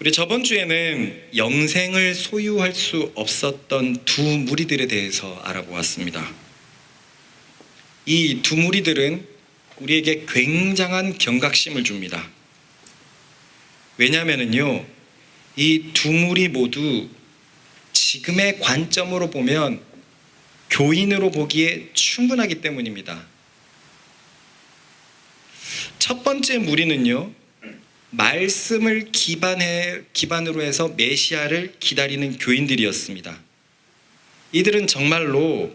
우리 저번 주에는 영생을 소유할 수 없었던 두 무리들에 대해서 알아보았습니다. 이 두 무리들은 우리에게 굉장한 경각심을 줍니다. 왜냐하면요, 이 두 무리 모두 지금의 관점으로 보면 교인으로 보기에 충분하기 때문입니다. 첫 번째 무리는요, 말씀을 기반으로 해서 메시아를 기다리는 교인들이었습니다. 이들은 정말로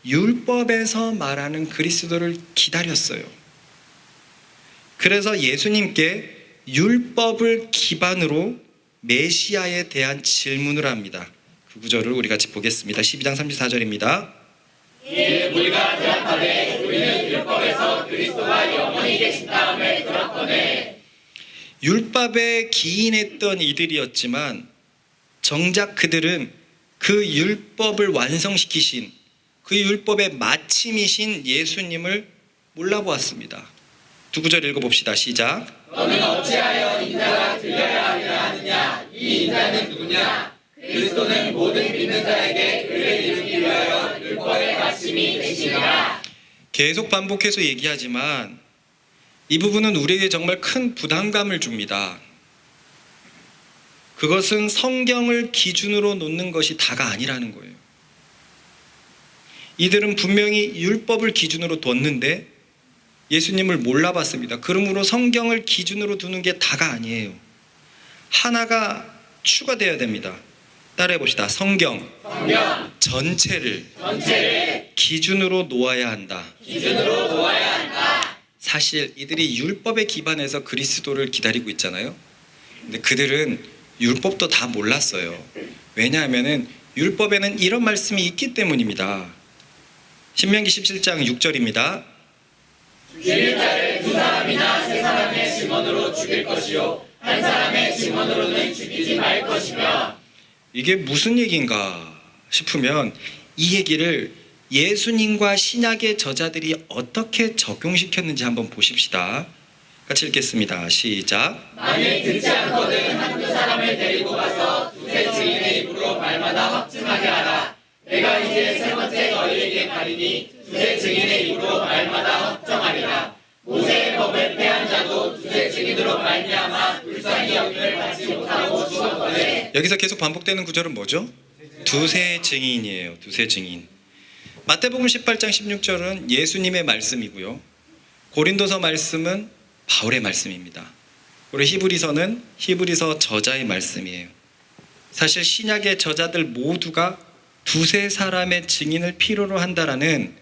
율법에서 말하는 그리스도를 기다렸어요. 그래서 예수님께 율법을 기반으로 메시아에 대한 질문을 합니다. 그 구절을 우리 같이 보겠습니다. 12장 34절입니다. 이에 우리가 대답하되 우리는 율법에서 그리스도가 영원히 계신 다음에 들었거늘. 율법에 기인했던 이들이었지만 정작 그들은 그 율법을 완성시키신, 그 율법의 마침이신 예수님을 몰라보았습니다. 두 구절 읽어봅시다. 시작. 너는 어찌하여 인자가 들려야 하느냐? 이 인자는 누구냐? 그리스도는 모든 믿는 자에게 의를 이루기 위하여 율법의 마침이 되시니라. 계속 반복해서 얘기하지만 이 부분은 우리에게 정말 큰 부담감을 줍니다. 그것은 성경을 기준으로 놓는 것이 다가 아니라는 거예요. 이들은 분명히 율법을 기준으로 뒀는데 예수님을 몰라봤습니다. 그러므로 성경을 기준으로 두는 게 다가 아니에요. 하나가 추가되어야 됩니다. 따라해 봅시다. 성경 전체를 기준으로 놓아야 한다. 사실 이들이 율법에 기반해서 그리스도를 기다리고 있잖아요. 근데 그들은 율법도 다 몰랐어요. 왜냐하면 율법에는 이런 말씀이 있기 때문입니다. 신명기 17장 6절입니다. 죽일 자를 두 사람이나 세 사람의 증언으로 죽일 것이요 한 사람의 증언으로는 죽이지 말 것이며. 이게 무슨 얘기인가 싶으면 이 얘기를 예수님과 신약의 저자들이 어떻게 적용시켰는지 한번 보십시다. 같이 읽겠습니다. 시작. 만일 듣지 않거든 한두 사람을 데리고 가서 두세 증인의 입으로 말마다 확증하게 하라. 내가 이제 세 번째 너희에게 가리니 두세 증인의 입으로 말마다 확정하리라. 모세의 법을 폐한 자도 두세 증인으로 말미암아 불쌍히 여김을 받지 못하고 죽었거늘. 여기서 계속 반복되는 구절은 뭐죠? 두세 증인이에요. 두세 증인. 마태복음 18장 16절은 예수님의 말씀이고요. 고린도서 말씀은 바울의 말씀입니다. 그리고 히브리서는 히브리서 저자의 말씀이에요. 사실 신약의 저자들 모두가 두세 사람의 증인을 필요로 한다라는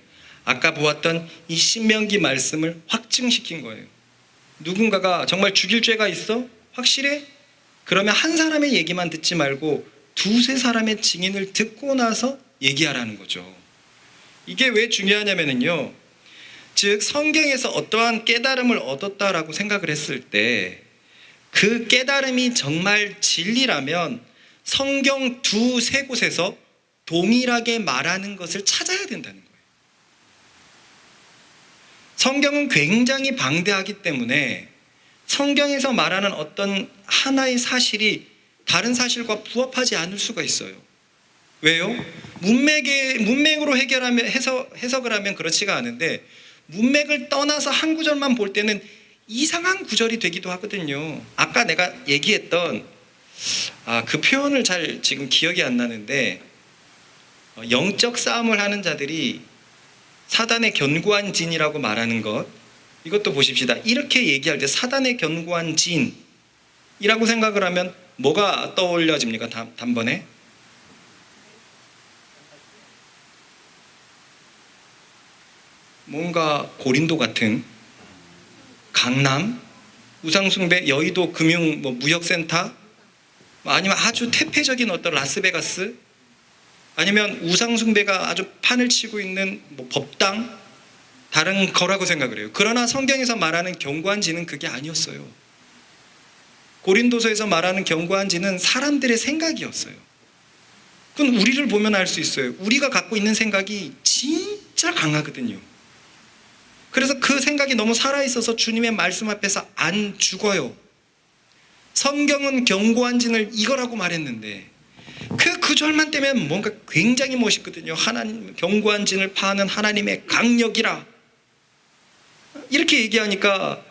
아까 보았던 이 신명기 말씀을 확증시킨 거예요. 누군가가 정말 죽일 죄가 있어? 확실해? 그러면 한 사람의 얘기만 듣지 말고 두세 사람의 증인을 듣고 나서 얘기하라는 거죠. 이게 왜 중요하냐면요, 즉 성경에서 어떠한 깨달음을 얻었다라고 생각을 했을 때 그 깨달음이 정말 진리라면 성경 두세 곳에서 동일하게 말하는 것을 찾아야 된다는 거예요. 성경은 굉장히 방대하기 때문에 성경에서 말하는 어떤 하나의 사실이 다른 사실과 부합하지 않을 수가 있어요. 왜요? 문맥으로 해석을 하면 그렇지가 않은데 문맥을 떠나서 한 구절만 볼 때는 이상한 구절이 되기도 하거든요. 아까 내가 얘기했던 그 표현을 잘 지금 기억이 안 나는데 영적 싸움을 하는 자들이 사단의 견고한 진이라고 말하는 것, 이것도 보십시다. 이렇게 얘기할 때 사단의 견고한 진이라고 생각을 하면 뭐가 떠올려집니까? 단번에? 뭔가 고린도 같은, 강남, 우상숭배, 여의도 금융 무역센터, 아니면 아주 태폐적인 어떤 라스베가스, 아니면 우상숭배가 아주 판을 치고 있는 법당, 다른 거라고 생각을 해요. 그러나 성경에서 말하는 견고한 진은 그게 아니었어요. 고린도서에서 말하는 견고한 진은 사람들의 생각이었어요. 그건 우리를 보면 알 수 있어요. 우리가 갖고 있는 생각이 진짜 강하거든요. 그래서 그 생각이 너무 살아있어서 주님의 말씀 앞에서 안 죽어요. 성경은 견고한 진을 이거라고 말했는데 그 구절만 떼면 뭔가 굉장히 멋있거든요. 하나님 견고한 진을 파는 하나님의 강력이라 이렇게 얘기하니까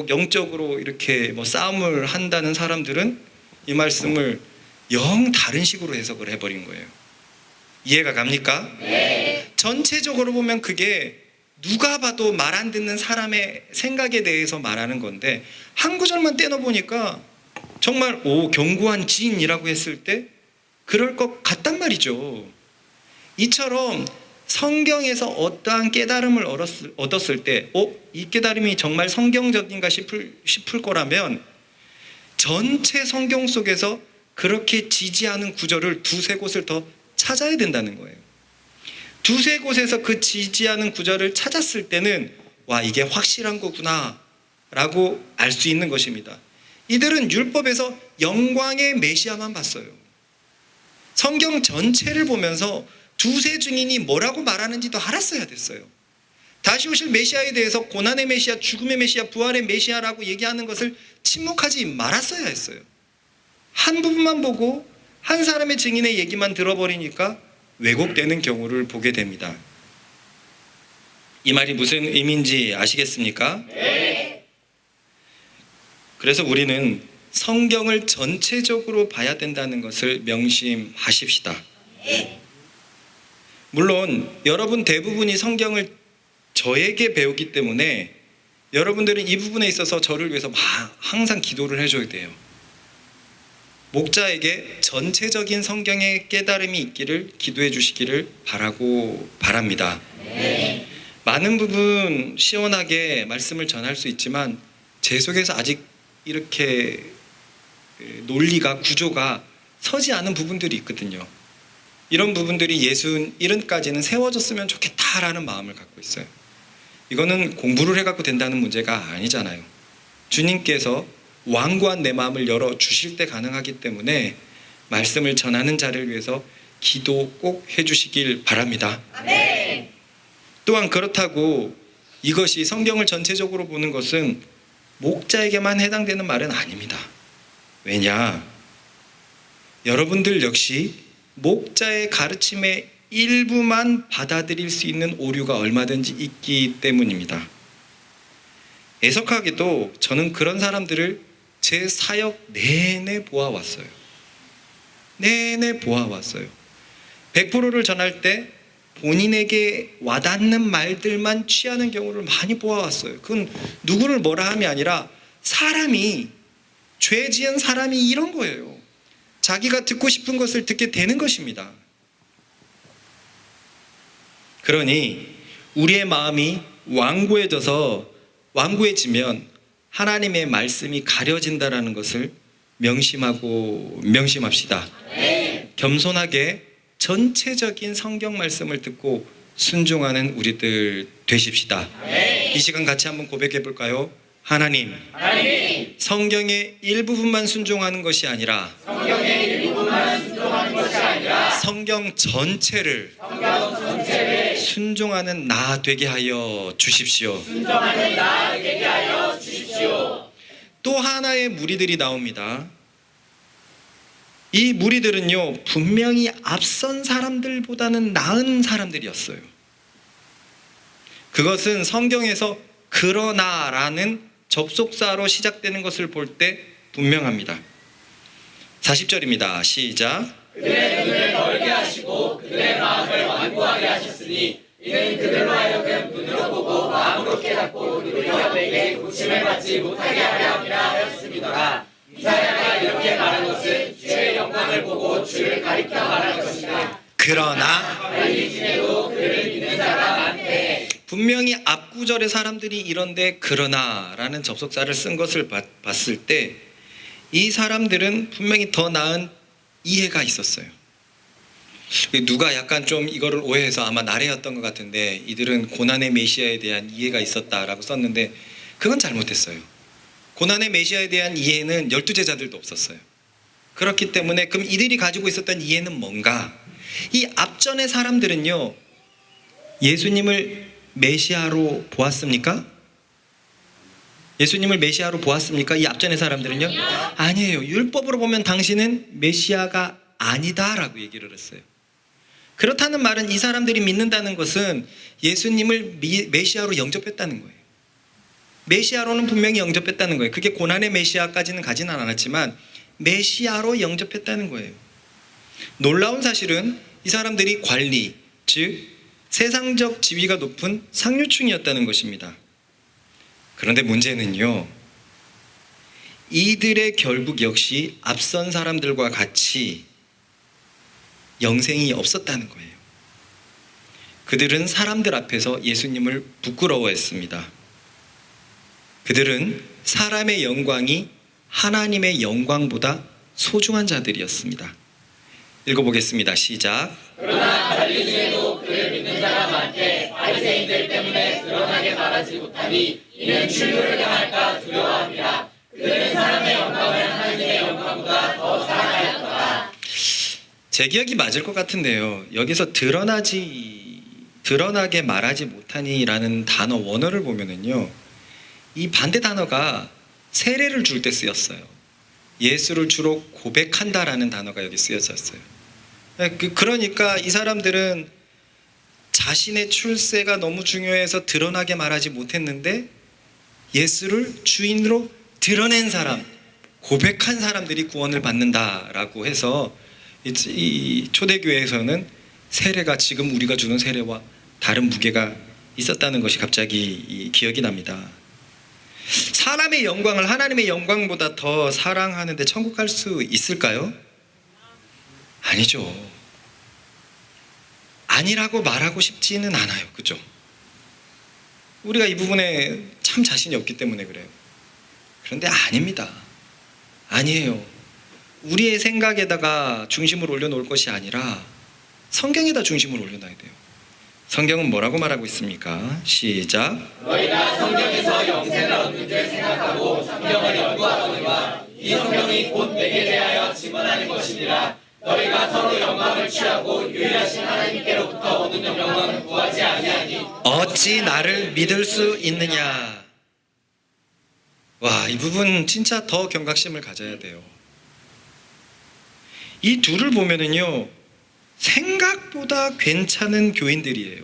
영적으로 이렇게 싸움을 한다는 사람들은 이 말씀을 영 다른 식으로 해석을 해버린 거예요. 이해가 갑니까? 네. 전체적으로 보면 그게 누가 봐도 말 안 듣는 사람의 생각에 대해서 말하는 건데 한 구절만 떼어보니까 정말 견고한 진이라고 했을 때 그럴 것 같단 말이죠. 이처럼 성경에서 어떠한 깨달음을 얻었을 때 이 깨달음이 정말 성경적인가 싶을 거라면 전체 성경 속에서 그렇게 지지하는 구절을 두세 곳을 더 찾아야 된다는 거예요. 두세 곳에서 그 지지하는 구절을 찾았을 때는 와, 이게 확실한 거구나 라고 알 수 있는 것입니다. 이들은 율법에서 영광의 메시아만 봤어요. 성경 전체를 보면서 두세 증인이 뭐라고 말하는지도 알았어야 됐어요. 다시 오실 메시아에 대해서 고난의 메시아, 죽음의 메시아, 부활의 메시아라고 얘기하는 것을 침묵하지 말았어야 했어요. 한 부분만 보고 한 사람의 증인의 얘기만 들어버리니까 왜곡되는 경우를 보게 됩니다. 이 말이 무슨 의미인지 아시겠습니까? 네. 그래서 우리는 성경을 전체적으로 봐야 된다는 것을 명심하십시다. 물론 여러분 대부분이 성경을 저에게 배웠기 때문에 여러분들은 이 부분에 있어서 저를 위해서 항상 기도를 해줘야 돼요. 목자에게 전체적인 성경의 깨달음이 있기를 기도해 주시기를 바랍니다. 네. 많은 부분 시원하게 말씀을 전할 수 있지만 제 속에서 아직 이렇게 논리가 구조가 서지 않은 부분들이 있거든요. 이런 부분들이 67까지는 세워졌으면 좋겠다라는 마음을 갖고 있어요. 이거는 공부를 해갖고 된다는 문제가 아니잖아요. 주님께서 완고한 내 마음을 열어주실 때 가능하기 때문에 말씀을 전하는 자를 위해서 기도 꼭 해주시길 바랍니다. 아멘. 또한 그렇다고 이것이 성경을 전체적으로 보는 것은 목자에게만 해당되는 말은 아닙니다. 왜냐? 여러분들 역시 목자의 가르침의 일부만 받아들일 수 있는 오류가 얼마든지 있기 때문입니다. 애석하게도 저는 그런 사람들을 제 사역 내내 보아왔어요. 100%를 전할 때 본인에게 와닿는 말들만 취하는 경우를 많이 보아왔어요. 그건 누구를 뭐라 함이 아니라 죄 지은 사람이 이런 거예요. 자기가 듣고 싶은 것을 듣게 되는 것입니다. 그러니 우리의 마음이 완고해지면 하나님의 말씀이 가려진다라는 것을 명심합시다. 겸손하게 전체적인 성경 말씀을 듣고 순종하는 우리들 되십시다. 이 시간 같이 한번 고백해 볼까요? 하나님, 성경의 일부분만 순종하는 것이 아니라 성경 전체를 순종하는 나 되게 하여 주십시오. 또 하나의 무리들이 나옵니다. 이 무리들은요, 분명히 앞선 사람들보다는 나은 사람들이었어요. 그것은 성경에서 그러나라는 접속사로 시작되는 것을 볼 때 분명합니다. 40절입니다. 시작. 그들의 눈을 멀게 하시고 그들의 마음을 완고하게 하셨으니 이는 그들로 하여금 눈으로 보고 마음으로 깨닫고 누리며 내게 고침을 받지 못하게 하려 함이라 하였음이더라. 이사야가 이렇게 말한 것은 주의 영광을 보고 주를 가리켜 말한 것이다. 그러나 빨리 지내도 그를 믿는 자가 많대. 분명히 앞구절의 사람들이 이런데 그러나라는 접속사를 쓴 것을 봤을 때 이 사람들은 분명히 더 나은 이해가 있었어요. 누가 약간 좀 이거를 오해해서 아마 나래였던 것 같은데 이들은 고난의 메시아에 대한 이해가 있었다라고 썼는데 그건 잘못했어요. 고난의 메시아에 대한 이해는 12제자들도 없었어요. 그렇기 때문에 그럼 이들이 가지고 있었던 이해는 뭔가? 이 앞전의 사람들은요, 예수님을 메시아로 보았습니까? 예수님을 메시아로 보았습니까? 이 앞전의 사람들은요? 아니에요. 율법으로 보면 당신은 메시아가 아니다라고 얘기를 했어요. 그렇다는 말은 이 사람들이 믿는다는 것은 예수님을 메시아로 영접했다는 거예요. 메시아로는 분명히 영접했다는 거예요. 그게 고난의 메시아까지는 가지는 않았지만 메시아로 영접했다는 거예요. 놀라운 사실은 이 사람들이 관리, 즉 세상적 지위가 높은 상류층이었다는 것입니다. 그런데 문제는요, 이들의 결국 역시 앞선 사람들과 같이 영생이 없었다는 거예요. 그들은 사람들 앞에서 예수님을 부끄러워했습니다. 그들은 사람의 영광이 하나님의 영광보다 소중한 자들이었습니다. 읽어보겠습니다. 시작. 그러나 관리 중에도 그를 믿는 자가 많게 바리새인들 때문에 드러나게 말하지 못하니 이는 출교를 당할까 두려워합니다. 그들은 사람의 영광을 하나님의 영광보다 더 사랑하였다. 제 기억이 맞을 것 같은데요. 여기서 드러나게 말하지 못하니라는 단어 원어를 보면은요, 이 반대 단어가 세례를 줄 때 쓰였어요. 예수를 주로 고백한다라는 단어가 여기 쓰여졌어요. 그러니까 이 사람들은 자신의 출세가 너무 중요해서 드러나게 말하지 못했는데 예수를 주인으로 드러낸 사람, 고백한 사람들이 구원을 받는다라고 해서 이 초대교회에서는 세례가 지금 우리가 주는 세례와 다른 무게가 있었다는 것이 갑자기 기억이 납니다. 사람의 영광을 하나님의 영광보다 더 사랑하는데 천국 갈 수 있을까요? 아니죠. 아니라고 말하고 싶지는 않아요. 그죠? 우리가 이 부분에 참 자신이 없기 때문에 그래요. 그런데 아닙니다. 아니에요. 우리의 생각에다가 중심을 올려놓을 것이 아니라 성경에다 중심을 올려놔야 돼요. 성경은 뭐라고 말하고 있습니까? 시작. 너희가 성경에서 영생을 얻는 줄 생각하고 성경을 연구하거니와 이 성경이 곧 내게 대하여 증언하는 것이니라. 너희가 서로 영광을 취하고 유일하신 하나님께로부터 오는 영광을 구하지 아니하니 어찌 나를 믿을 수 있느냐. 와, 이 부분 진짜 더 경각심을 가져야 돼요. 이 둘을 보면은요, 생각보다 괜찮은 교인들이에요.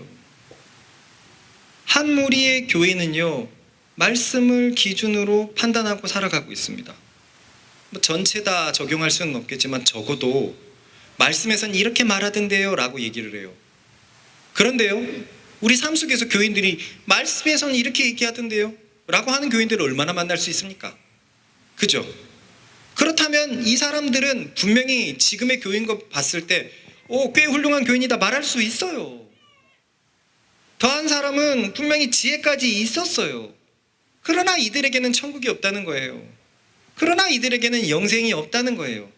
한 무리의 교인은요, 말씀을 기준으로 판단하고 살아가고 있습니다. 전체 다 적용할 수는 없겠지만 적어도 말씀에서는 이렇게 말하던데요 라고 얘기를 해요. 그런데요, 우리 삶 속에서 교인들이 말씀에서는 이렇게 얘기하던데요 라고 하는 교인들을 얼마나 만날 수 있습니까? 그죠? 그렇다면 이 사람들은 분명히 지금의 교인 거 봤을 때 꽤 훌륭한 교인이다 말할 수 있어요. 더한 사람은 분명히 지혜까지 있었어요. 그러나 이들에게는 천국이 없다는 거예요. 그러나 이들에게는 영생이 없다는 거예요.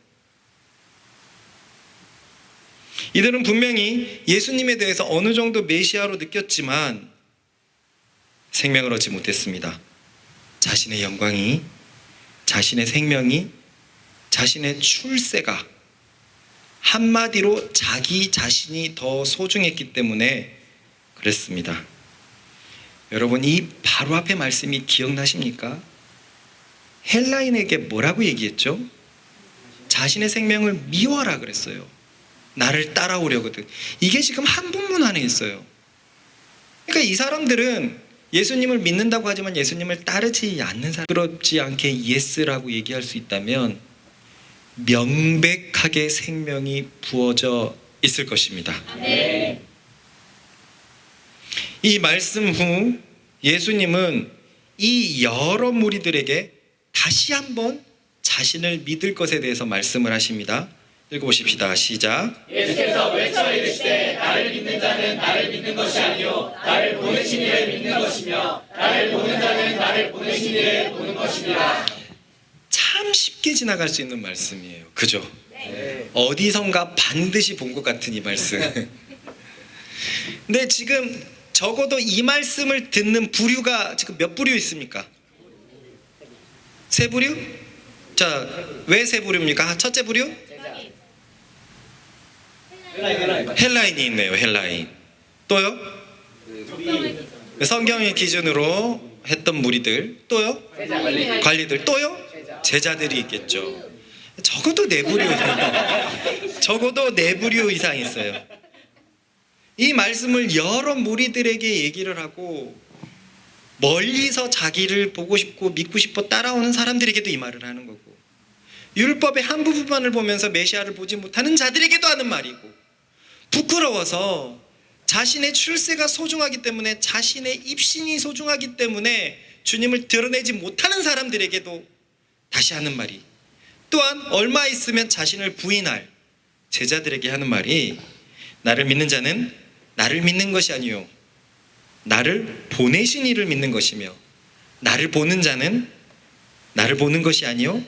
이들은 분명히 예수님에 대해서 어느 정도 메시아로 느꼈지만 생명을 얻지 못했습니다. 자신의 영광이, 자신의 생명이, 자신의 출세가, 한마디로 자기 자신이 더 소중했기 때문에 그랬습니다. 여러분, 이 바로 앞에 말씀이 기억나십니까? 헬라인에게 뭐라고 얘기했죠? 자신의 생명을 미워하라 그랬어요. 나를 따라오려거든. 이게 지금 한 본문 안에 있어요. 그러니까 이 사람들은 예수님을 믿는다고 하지만 예수님을 따르지 않는 사람, 부끄럽지 않게 예스라고 얘기할 수 있다면 명백하게 생명이 부어져 있을 것입니다. 네. 이 말씀 후 예수님은 이 여러 무리들에게 다시 한번 자신을 믿을 것에 대해서 말씀을 하십니다. 읽어보십시다. 시작. 예수께서 외쳐 이르시되 나를 믿는 자는 나를 믿는 것이 아니요 나를 보내신 이를 믿는 것이며 나를 보는 자는 나를 보내신 이를 보는 것이니라. 참 쉽게 지나갈 수 있는 말씀이에요. 그죠? 네. 어디선가 반드시 본 것 같은 이 말씀. 근데 지금 적어도 이 말씀을 듣는 부류가 지금 몇 부류 있습니까? 세 부류? 자, 왜 세 부류입니까? 첫째 부류? 헬라인이 있네요. 헬라인. 또요? 성경의 기준으로 했던 무리들, 또요? 관리들, 또요? 제자들이 있겠죠. 적어도 네 부류 적어도 네 부류 이상 있어요. 이 말씀을 여러 무리들에게 얘기를 하고 멀리서 자기를 보고 싶고 믿고 싶어 따라오는 사람들에게도 이 말을 하는 거고, 율법의 한 부분만을 보면서 메시아를 보지 못하는 자들에게도 하는 말이고, 부끄러워서 자신의 출세가 소중하기 때문에, 자신의 입신이 소중하기 때문에 주님을 드러내지 못하는 사람들에게도 다시 하는 말이, 또한 얼마 있으면 자신을 부인할 제자들에게 하는 말이, 나를 믿는 자는 나를 믿는 것이 아니요 나를 보내신 이를 믿는 것이며, 나를 보는 자는 나를 보는 것이 아니요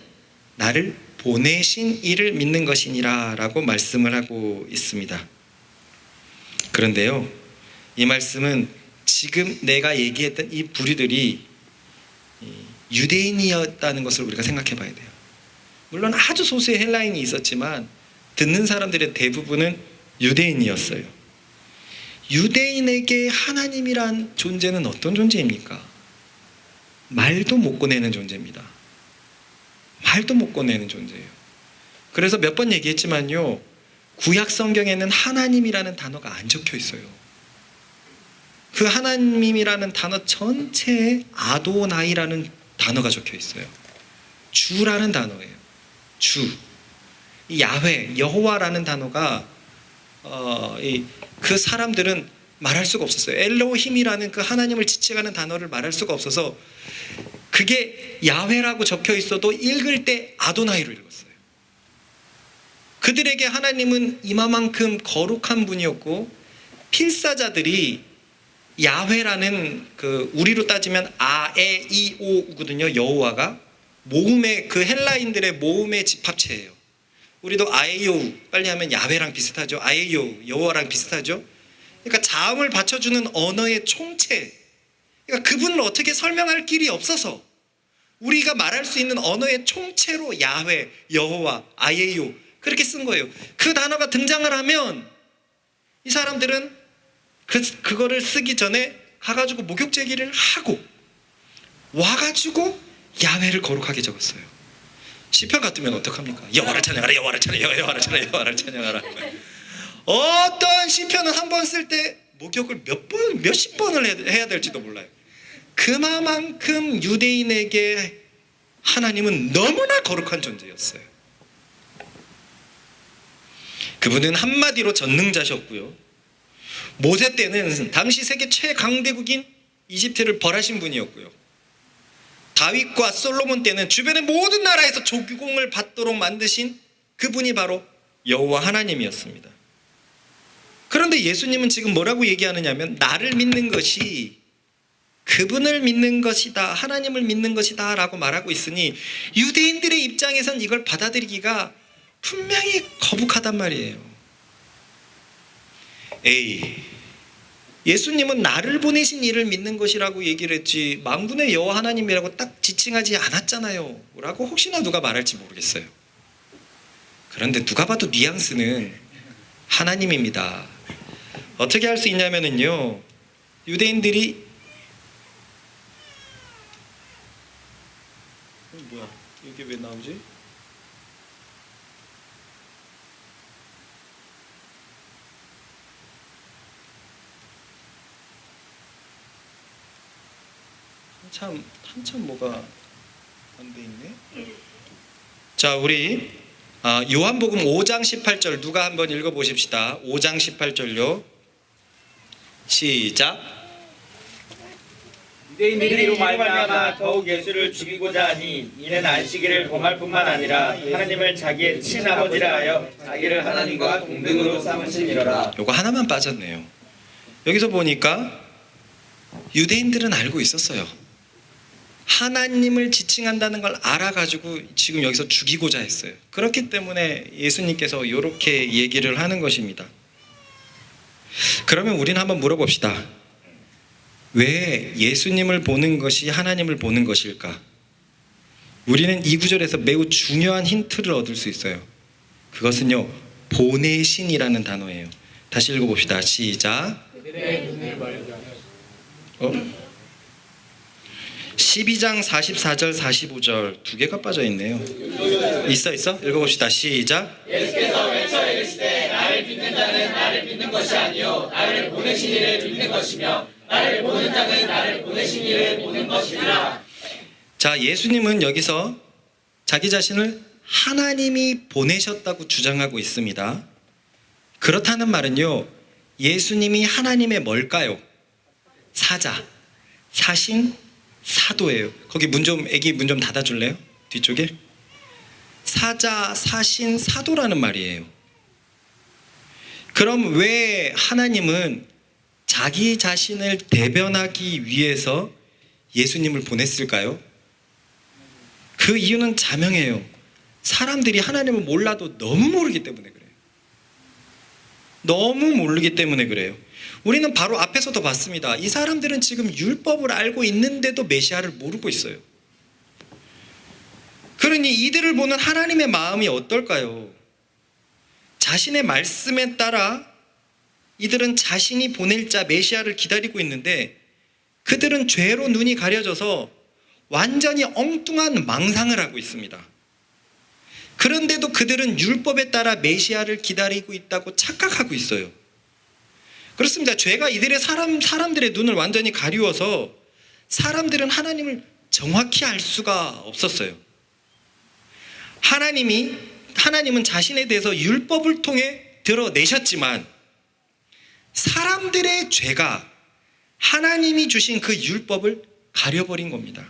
나를 보내신 이를 믿는 것이니라 라고 말씀을 하고 있습니다. 그런데요, 이 말씀은 지금 내가 얘기했던 이 부류들이 유대인이었다는 것을 우리가 생각해 봐야 돼요. 물론 아주 소수의 헬라인이 있었지만 듣는 사람들의 대부분은 유대인이었어요. 유대인에게 하나님이란 존재는 어떤 존재입니까? 말도 못 꺼내는 존재입니다. 말도 못 꺼내는 존재예요. 그래서 몇 번 얘기했지만요, 구약 성경에는 하나님이라는 단어가 안 적혀 있어요. 그 하나님이라는 단어 전체에 아도나이라는 단어가 적혀 있어요. 주라는 단어예요. 주. 이 야훼, 여호와라는 단어가 그 사람들은 말할 수가 없었어요. 엘로힘이라는 그 하나님을 지칭하는 단어를 말할 수가 없어서 그게 야훼라고 적혀 있어도 읽을 때 아도나이로 읽었어요. 그들에게 하나님은 이마만큼 거룩한 분이었고, 필사자들이 야훼라는 그 우리로 따지면 아에이오거든요. 여호와가 모음의, 그 헬라인들의 모음의 집합체예요. 우리도 아에이오 빨리 하면 야훼랑 비슷하죠. 아에이오 여호와랑 비슷하죠. 그러니까 자음을 받쳐주는 언어의 총체. 그러니까 그분을 어떻게 설명할 길이 없어서 우리가 말할 수 있는 언어의 총체로 야훼, 여호와, 아에이오 그렇게 쓴 거예요. 그 단어가 등장을 하면 이 사람들은 그거를 쓰기 전에 가가지고 목욕 제기를 하고 와가지고 야훼를 거룩하게 적었어요. 시편 같으면 어떡합니까? 여호와를 찬양하라, 여호와를 찬양하라, 여호와를 찬양하라, 여호와를 찬양하라. 어떤 시편은 한 번 쓸 때 목욕을 몇십 번을 해야 될지도 몰라요. 그만큼 유대인에게 하나님은 너무나 거룩한 존재였어요. 그분은 한마디로 전능자셨고요. 모세 때는 당시 세계 최강대국인 이집트를 벌하신 분이었고요. 다윗과 솔로몬 때는 주변의 모든 나라에서 조공을 받도록 만드신 그분이 바로 여호와 하나님이었습니다. 그런데 예수님은 지금 뭐라고 얘기하느냐면, 나를 믿는 것이 그분을 믿는 것이다, 하나님을 믿는 것이다 라고 말하고 있으니 유대인들의 입장에선 이걸 받아들이기가 분명히 거북하단 말이에요. 예수님은 나를 보내신 이를 믿는 것이라고 얘기를 했지 만군의 여호와 하나님이라고 딱 지칭하지 않았잖아요 라고 혹시나 누가 말할지 모르겠어요. 그런데 누가 봐도 뉘앙스는 하나님입니다. 어떻게 할 수 있냐면요, 유대인들이 뭐야 이게 왜 나오지? 한참 뭐가 안 돼 있네. 자, 우리 요한복음 5장 18절 누가 한번 읽어 보십시다. 5장 18절요. 시작. 유대인들이 이로 말미암아 더욱 예수를 죽이고자 하니 이는 안식일을 범할 뿐만 아니라 하나님을 자기의 친아버지라 하여 자기를 하나님과 동등으로 삼으심이로라. 요거 하나만 빠졌네요. 여기서 보니까 유대인들은 알고 있었어요. 하나님을 지칭한다는 걸 알아가지고 지금 여기서 죽이고자 했어요. 그렇기 때문에 예수님께서 이렇게 얘기를 하는 것입니다. 그러면 우리는 한번 물어봅시다. 왜 예수님을 보는 것이 하나님을 보는 것일까? 우리는 이 구절에서 매우 중요한 힌트를 얻을 수 있어요. 그것은요, 보내신이라는 단어예요. 다시 읽어봅시다. 시작. 12장 44절 45절 두 개가 빠져 있네요. 있어 읽어봅시다. 시작. 예수께서 외쳐 이르시되 나를 믿는 자는 나를 믿는 것이 아니요 나를 보내신 이를 믿는 것이며 나를 보는 자는 나를 보내신 이를 보는 것이니라. 자, 예수님은 여기서 자기 자신을 하나님이 보내셨다고 주장하고 있습니다. 그렇다는 말은요, 예수님이 하나님의 뭘까요? 사자, 사신, 사도예요. 거기 애기 문 좀 닫아줄래요? 뒤쪽에. 사자, 사신, 사도라는 말이에요. 그럼 왜 하나님은 자기 자신을 대변하기 위해서 예수님을 보냈을까요? 그 이유는 자명해요. 사람들이 하나님을 몰라도 너무 모르기 때문에 그래요. 너무 모르기 때문에 그래요. 우리는 바로 앞에서도 봤습니다. 이 사람들은 지금 율법을 알고 있는데도 메시아를 모르고 있어요. 그러니 이들을 보는 하나님의 마음이 어떨까요? 자신의 말씀에 따라 이들은 자신이 보낼 자 메시아를 기다리고 있는데 그들은 죄로 눈이 가려져서 완전히 엉뚱한 망상을 하고 있습니다. 그런데도 그들은 율법에 따라 메시아를 기다리고 있다고 착각하고 있어요. 그렇습니다. 죄가 이들의 사람들의 눈을 완전히 가리워서 사람들은 하나님을 정확히 알 수가 없었어요. 하나님은 자신에 대해서 율법을 통해 드러내셨지만 사람들의 죄가 하나님이 주신 그 율법을 가려버린 겁니다.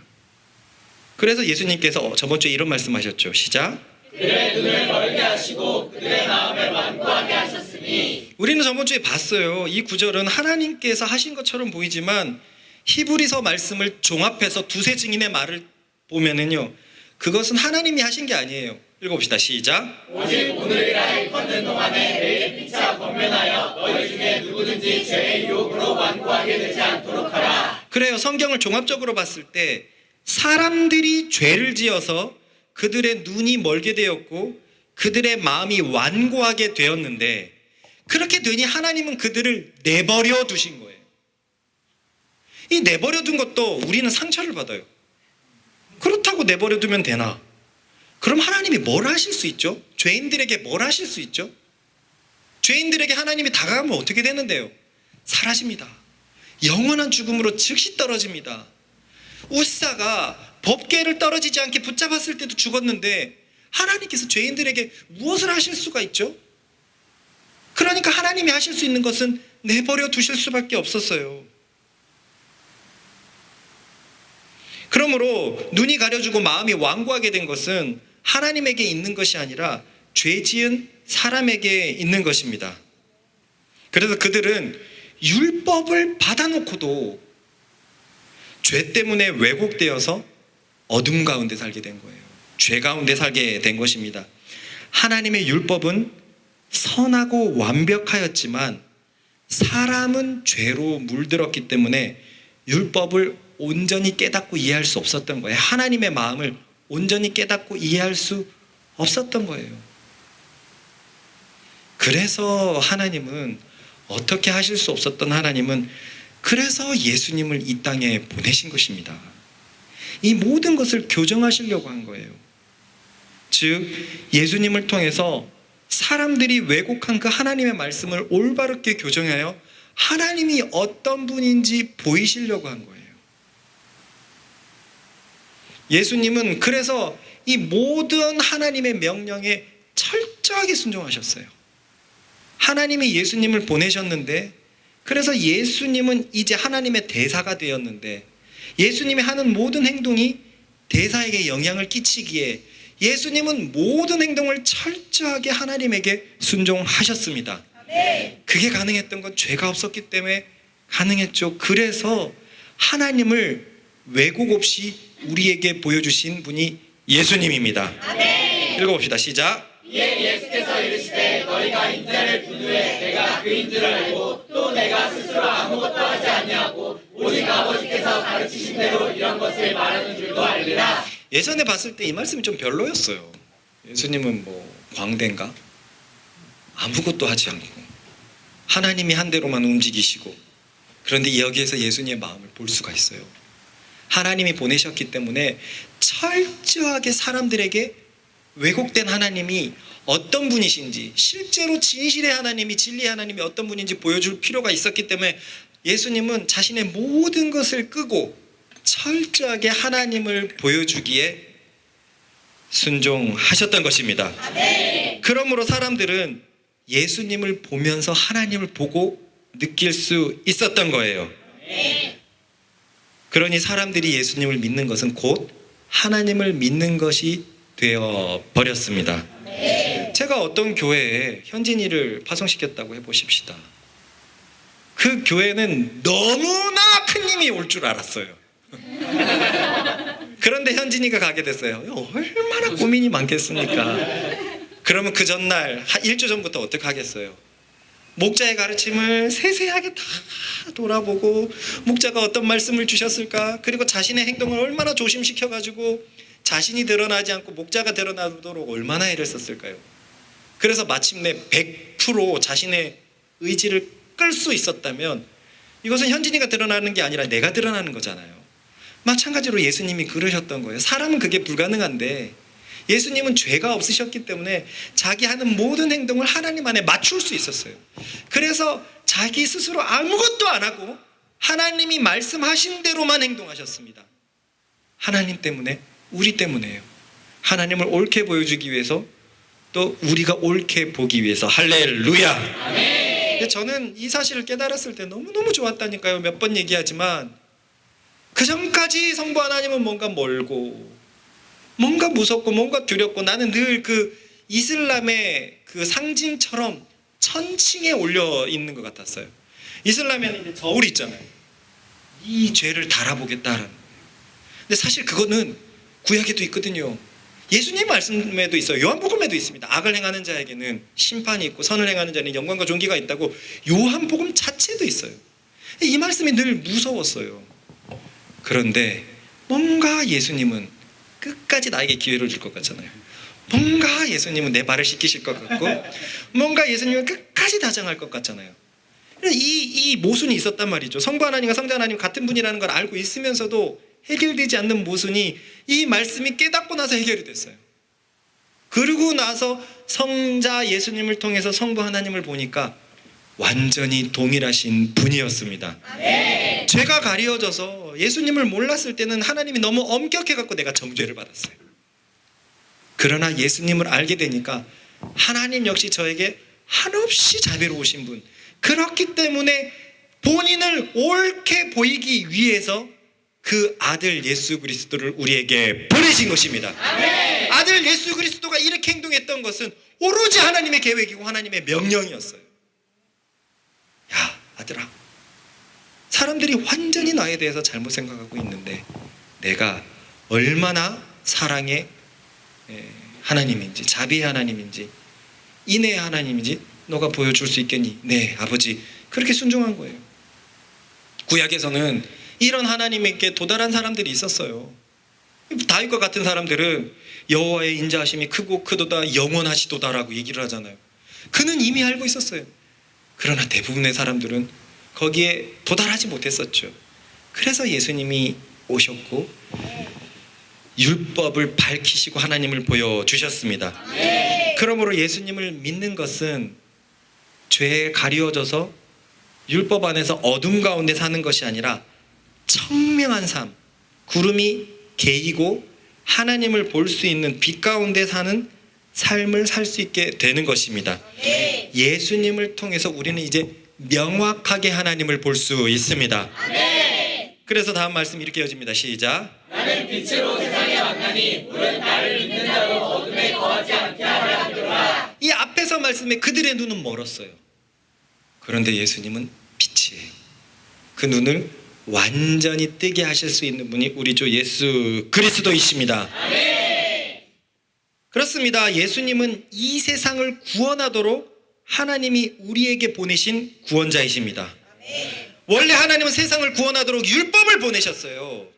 그래서 예수님께서 저번 주에 이런 말씀하셨죠. 시작. 그들의 눈을 멀게 하시고 그들의 마음을 완고하게 하셨으니. 우리는 저번 주에 봤어요. 이 구절은 하나님께서 하신 것처럼 보이지만 히브리서 말씀을 종합해서 두세 증인의 말을 보면은요, 그것은 하나님이 하신 게 아니에요. 읽어봅시다. 시작. 오직 오늘이라 일컫는 동안에 매일 피차 권면하여 너희 중에 누구든지 죄의 유혹으로 완고하게 되지 않도록 하라. 그래요. 성경을 종합적으로 봤을 때 사람들이 죄를 지어서 그들의 눈이 멀게 되었고 그들의 마음이 완고하게 되었는데 그렇게 되니 하나님은 그들을 내버려 두신 거예요. 이 내버려 둔 것도 우리는 상처를 받아요. 그렇다고 내버려 두면 되나? 그럼 하나님이 뭘 하실 수 있죠? 죄인들에게 뭘 하실 수 있죠? 죄인들에게 하나님이 다가가면 어떻게 되는데요? 사라집니다. 영원한 죽음으로 즉시 떨어집니다. 우사가 법궤를 떨어지지 않게 붙잡았을 때도 죽었는데 하나님께서 죄인들에게 무엇을 하실 수가 있죠? 그러니까 하나님이 하실 수 있는 것은 내버려 두실 수밖에 없었어요. 그러므로 눈이 가려지고 마음이 완고하게 된 것은 하나님에게 있는 것이 아니라 죄 지은 사람에게 있는 것입니다. 그래서 그들은 율법을 받아놓고도 죄 때문에 왜곡되어서 어둠 가운데 살게 된 거예요. 죄 가운데 살게 된 것입니다. 하나님의 율법은 선하고 완벽하였지만 사람은 죄로 물들었기 때문에 율법을 온전히 깨닫고 이해할 수 없었던 거예요. 하나님의 마음을 온전히 깨닫고 이해할 수 없었던 거예요. 그래서 하나님은 어떻게 하실 수 없었던 하나님은 그래서 예수님을 이 땅에 보내신 것입니다. 이 모든 것을 교정하시려고 한 거예요. 즉 예수님을 통해서 사람들이 왜곡한 그 하나님의 말씀을 올바르게 교정하여 하나님이 어떤 분인지 보이시려고 한 거예요. 예수님은 그래서 이 모든 하나님의 명령에 철저하게 순종하셨어요. 하나님이 예수님을 보내셨는데 그래서 예수님은 이제 하나님의 대사가 되었는데 예수님이 하는 모든 행동이 대사에게 영향을 끼치기에 예수님은 모든 행동을 철저하게 하나님에게 순종하셨습니다. 그게 가능했던 건 죄가 없었기 때문에 가능했죠. 그래서 하나님을 왜곡 없이 우리에게 보여주신 분이 예수님입니다. 읽어봅시다. 시작. 이에 예수께서 이르시되 너희가 인자를 본 후에 내가 그인 줄 알고 또 내가 스스로 아무것도 하지 아니하고 오직 아버지께서 가르치신 대로 이런 것을 말하는 줄도 알리라. 예전에 봤을 때 이 말씀이 좀 별로였어요. 예수님은 광대인가? 아무것도 하지 않고 하나님이 한 대로만 움직이시고 그런데 여기에서 예수님의 마음을 볼 수가 있어요. 하나님이 보내셨기 때문에 철저하게 사람들에게 왜곡된 하나님이 어떤 분이신지, 실제로 진실의 하나님이, 진리의 하나님이 어떤 분인지 보여줄 필요가 있었기 때문에 예수님은 자신의 모든 것을 끄고 철저하게 하나님을 보여주기에 순종하셨던 것입니다. 그러므로 사람들은 예수님을 보면서 하나님을 보고 느낄 수 있었던 거예요. 그러니 사람들이 예수님을 믿는 것은 곧 하나님을 믿는 것이 되어 버렸습니다. 제가 어떤 교회에 현진이를 파송시켰다고 해보십시다. 그 교회는 너무나 큰 힘이 올 줄 알았어요. 그런데 현진이가 가게 됐어요. 얼마나 고민이 많겠습니까? 그러면 그 전날 일주 전부터 어떻게 하겠어요? 목자의 가르침을 세세하게 다 돌아보고 목자가 어떤 말씀을 주셨을까? 그리고 자신의 행동을 얼마나 조심시켜가지고 자신이 드러나지 않고 목자가 드러나도록 얼마나 애를 썼을까요? 그래서 마침내 100% 자신의 의지를 끌 수 있었다면 이것은 현진이가 드러나는 게 아니라 내가 드러나는 거잖아요. 마찬가지로 예수님이 그러셨던 거예요. 사람은 그게 불가능한데 예수님은 죄가 없으셨기 때문에 자기 하는 모든 행동을 하나님 안에 맞출 수 있었어요. 그래서 자기 스스로 아무것도 안 하고 하나님이 말씀하신 대로만 행동하셨습니다. 하나님 때문에, 우리 때문에요. 하나님을 옳게 보여주기 위해서, 또 우리가 옳게 보기 위해서. 할렐루야. 아멘. 저는 이 사실을 깨달았을 때 너무너무 좋았다니까요. 몇 번 얘기하지만 그 전까지 성부 하나님은 뭔가 멀고 뭔가 무섭고 뭔가 두렵고 나는 늘 그 이슬람의 그 상징처럼 천칭에 올려 있는 것 같았어요. 이슬람에는 이제 저울이 있잖아요. 이 죄를 달아보겠다라는. 근데 사실 그거는 구약에도 있거든요. 예수님 말씀에도 있어요. 요한복음에도 있습니다. 악을 행하는 자에게는 심판이 있고 선을 행하는 자는 영광과 존귀가 있다고 요한복음 자체도 있어요. 이 말씀이 늘 무서웠어요. 그런데 뭔가 예수님은 끝까지 나에게 기회를 줄 것 같잖아요. 뭔가 예수님은 내 발을 씻기실 것 같고 뭔가 예수님은 끝까지 다정할 것 같잖아요. 이 모순이 있었단 말이죠. 성부 하나님과 성자 하나님 같은 분이라는 걸 알고 있으면서도 해결되지 않는 모순이 이 말씀이 깨닫고 나서 해결이 됐어요. 그러고 나서 성자 예수님을 통해서 성부 하나님을 보니까 완전히 동일하신 분이었습니다. 네. 죄가 가려져서 예수님을 몰랐을 때는 하나님이 너무 엄격해갖고 내가 정죄를 받았어요. 그러나 예수님을 알게 되니까 하나님 역시 저에게 한없이 자비로우신 분, 그렇기 때문에 본인을 옳게 보이기 위해서 그 아들 예수 그리스도를 우리에게 보내신 것입니다. 아멘. 아들 예수 그리스도가 이렇게 행동했던 것은 오로지 하나님의 계획이고 하나님의 명령이었어요. 야, 아들아, 사람들이 완전히 나에 대해서 잘못 생각하고 있는데 내가 얼마나 사랑의 하나님인지, 자비의 하나님인지, 인애의 하나님인지 너가 보여줄 수 있겠니? 네, 아버지. 그렇게 순종한 거예요. 구약에서는 이런 하나님에게 도달한 사람들이 있었어요. 다윗과 같은 사람들은 여호와의 인자하심이 크고 크도다 영원하시도다라고 얘기를 하잖아요. 그는 이미 알고 있었어요. 그러나 대부분의 사람들은 거기에 도달하지 못했었죠. 그래서 예수님이 오셨고 율법을 밝히시고 하나님을 보여주셨습니다. 그러므로 예수님을 믿는 것은 죄에 가리워져서 율법 안에서 어둠 가운데 사는 것이 아니라 청명한 삶, 구름이 개이고 하나님을 볼 수 있는 빛 가운데 사는 삶을 살 수 있게 되는 것입니다. 예수님을 통해서 우리는 이제 명확하게 하나님을 볼 수 있습니다. 그래서 다음 말씀 이렇게 이어집니다. 시작. 나는 빛으로 세상에 왔나니 물은 나를 믿는 자로 어둠에 거하지 않게 하라 하노라. 이 앞에서 말씀에 그들의 눈은 멀었어요. 그런데 예수님은 빛이에요. 그 눈을 완전히 뜨게 하실 수 있는 분이 우리 주 예수 그리스도이십니다. 아멘. 그렇습니다. 예수님은 이 세상을 구원하도록 하나님이 우리에게 보내신 구원자이십니다. 아멘. 원래 하나님은 세상을 구원하도록 율법을 보내셨어요.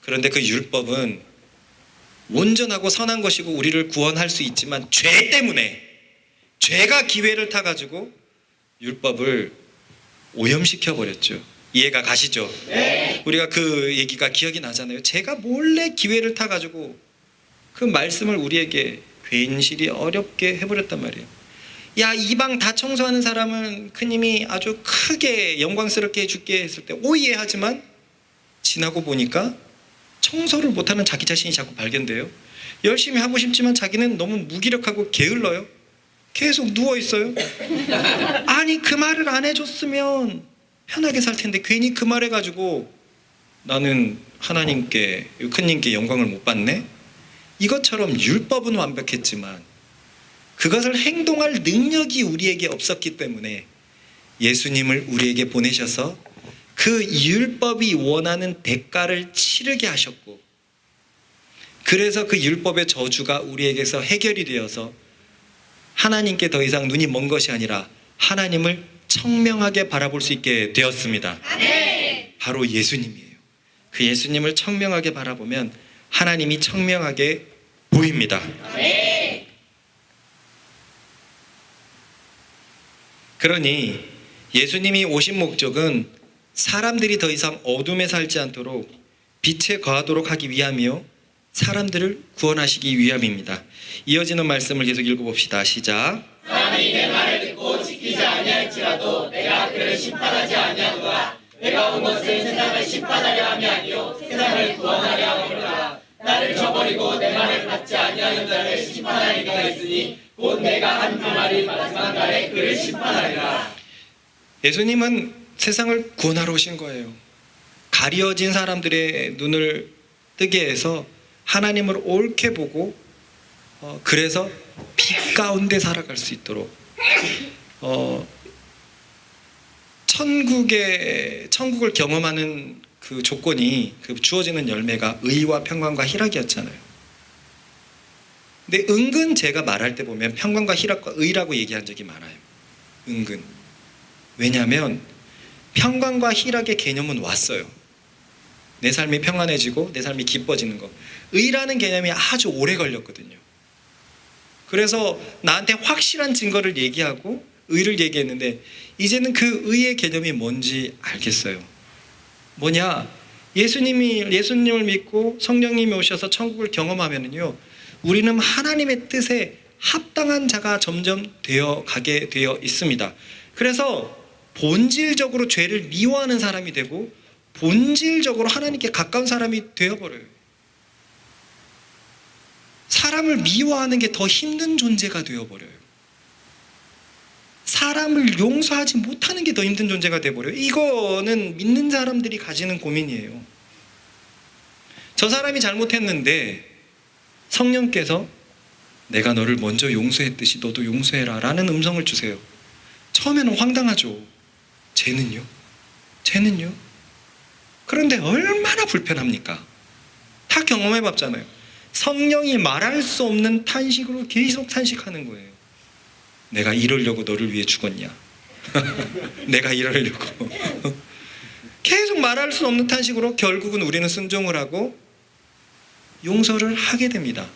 그런데 그 율법은 온전하고 선한 것이고 우리를 구원할 수 있지만 죄 때문에, 죄가 기회를 타가지고 율법을 오염시켜 버렸죠. 이해가 가시죠? 네. 우리가 그 얘기가 기억이 나잖아요. 제가 몰래 기회를 타가지고 그 말씀을 우리에게 괜시리 어렵게 해버렸단 말이에요. 야, 이 방 다 청소하는 사람은 크님이 아주 크게 영광스럽게 해줄게 했을 때 오이해하지만 지나고 보니까 청소를 못하는 자기 자신이 자꾸 발견돼요. 열심히 하고 싶지만 자기는 너무 무기력하고 게을러요. 계속 누워있어요. 아니, 그 말을 안 해줬으면 편하게 살 텐데 괜히 그 말 해가지고 나는 하나님께, 큰님께 영광을 못 받네? 이것처럼 율법은 완벽했지만 그것을 행동할 능력이 우리에게 없었기 때문에 예수님을 우리에게 보내셔서 그 율법이 원하는 대가를 치르게 하셨고, 그래서 그 율법의 저주가 우리에게서 해결이 되어서 하나님께 더 이상 눈이 먼 것이 아니라 하나님을 청명하게 바라볼 수 있게 되었습니다. 바로 예수님이에요. 그 예수님을 청명하게 바라보면 하나님이 청명하게 보입니다. 그러니 예수님이 오신 목적은 사람들이 더 이상 어둠에 살지 않도록 빛에 거하도록 하기 위함이요, 사람들을 구원하시기 위함입니다. 이어지는 말씀을 계속 읽어봅시다. 시작. 사람이 내 말을 듣고 지키지 아니할지라도 내가 그를 심판하지 아니하노라. 내가 온 것은 세상을 심판하려 함이 아니요 세상을 구원하려 함이로라. 나를 저버리고 내 말을 받지 아니하는 자를 심판할 이가 있으니 곧 내가 한 그 말이 마지막 날에 그를 심판하리라. 예수님은 세상을 구원하러 오신 거예요. 가려진 사람들의 눈을 뜨게 해서 하나님을 옳게 보고 그래서 빛 가운데 살아갈 수 있도록 천국을 경험하는 그 조건이, 그 주어지는 열매가 의와 평강과 희락이었잖아요. 근데 은근 제가 말할 때 보면 평강과 희락과 의라고 얘기한 적이 많아요. 은근. 왜냐하면 평강과 희락의 개념은 왔어요. 내 삶이 평안해지고 내 삶이 기뻐지는 거. 의라는 개념이 아주 오래 걸렸거든요. 그래서 나한테 확실한 증거를 얘기하고 의를 얘기했는데 이제는 그 의의 개념이 뭔지 알겠어요. 뭐냐? 예수님을 믿고 성령님이 오셔서 천국을 경험하면은요, 우리는 하나님의 뜻에 합당한 자가 점점 되어 가게 되어 있습니다. 그래서 본질적으로 죄를 미워하는 사람이 되고 본질적으로 하나님께 가까운 사람이 되어버려요. 사람을 미워하는 게 더 힘든 존재가 되어버려요. 사람을 용서하지 못하는 게 더 힘든 존재가 되어버려요. 이거는 믿는 사람들이 가지는 고민이에요. 저 사람이 잘못했는데 성령께서 내가 너를 먼저 용서했듯이 너도 용서해라 라는 음성을 주세요. 처음에는 황당하죠. 쟤는요? 그런데 얼마나 불편합니까? 다 경험해봤잖아요. 성령이 말할 수 없는 탄식으로 계속 탄식하는 거예요. 내가 이러려고 너를 위해 죽었냐? 내가 이러려고. 계속 말할 수 없는 탄식으로 결국은 우리는 순종을 하고 용서를 하게 됩니다.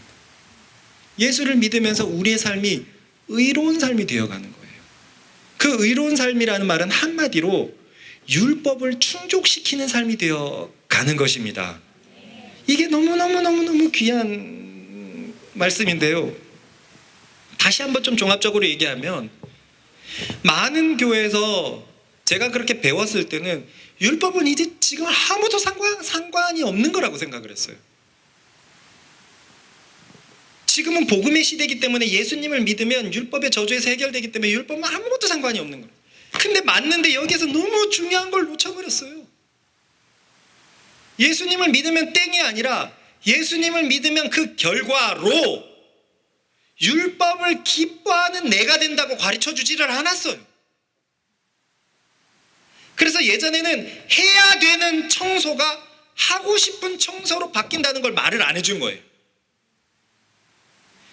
예수를 믿으면서 우리의 삶이 의로운 삶이 되어가는 거예요. 그 의로운 삶이라는 말은 한마디로 율법을 충족시키는 삶이 되어가는 것입니다. 이게 너무너무 귀한 말씀인데요. 다시 한번 좀 종합적으로 얘기하면 많은 교회에서 제가 그렇게 배웠을 때는 율법은 이제 지금 아무도 상관이 없는 거라고 생각을 했어요. 지금은 복음의 시대이기 때문에 예수님을 믿으면 율법의 저주에서 해결되기 때문에 율법은 아무것도 상관이 없는 거예요. 근데 맞는데 여기서 너무 중요한 걸 놓쳐버렸어요. 예수님을 믿으면 땡이 아니라 예수님을 믿으면 그 결과로 율법을 기뻐하는 내가 된다고 가르쳐주지를 않았어요. 그래서 예전에는 해야 되는 청소가 하고 싶은 청소로 바뀐다는 걸 말을 안 해준 거예요.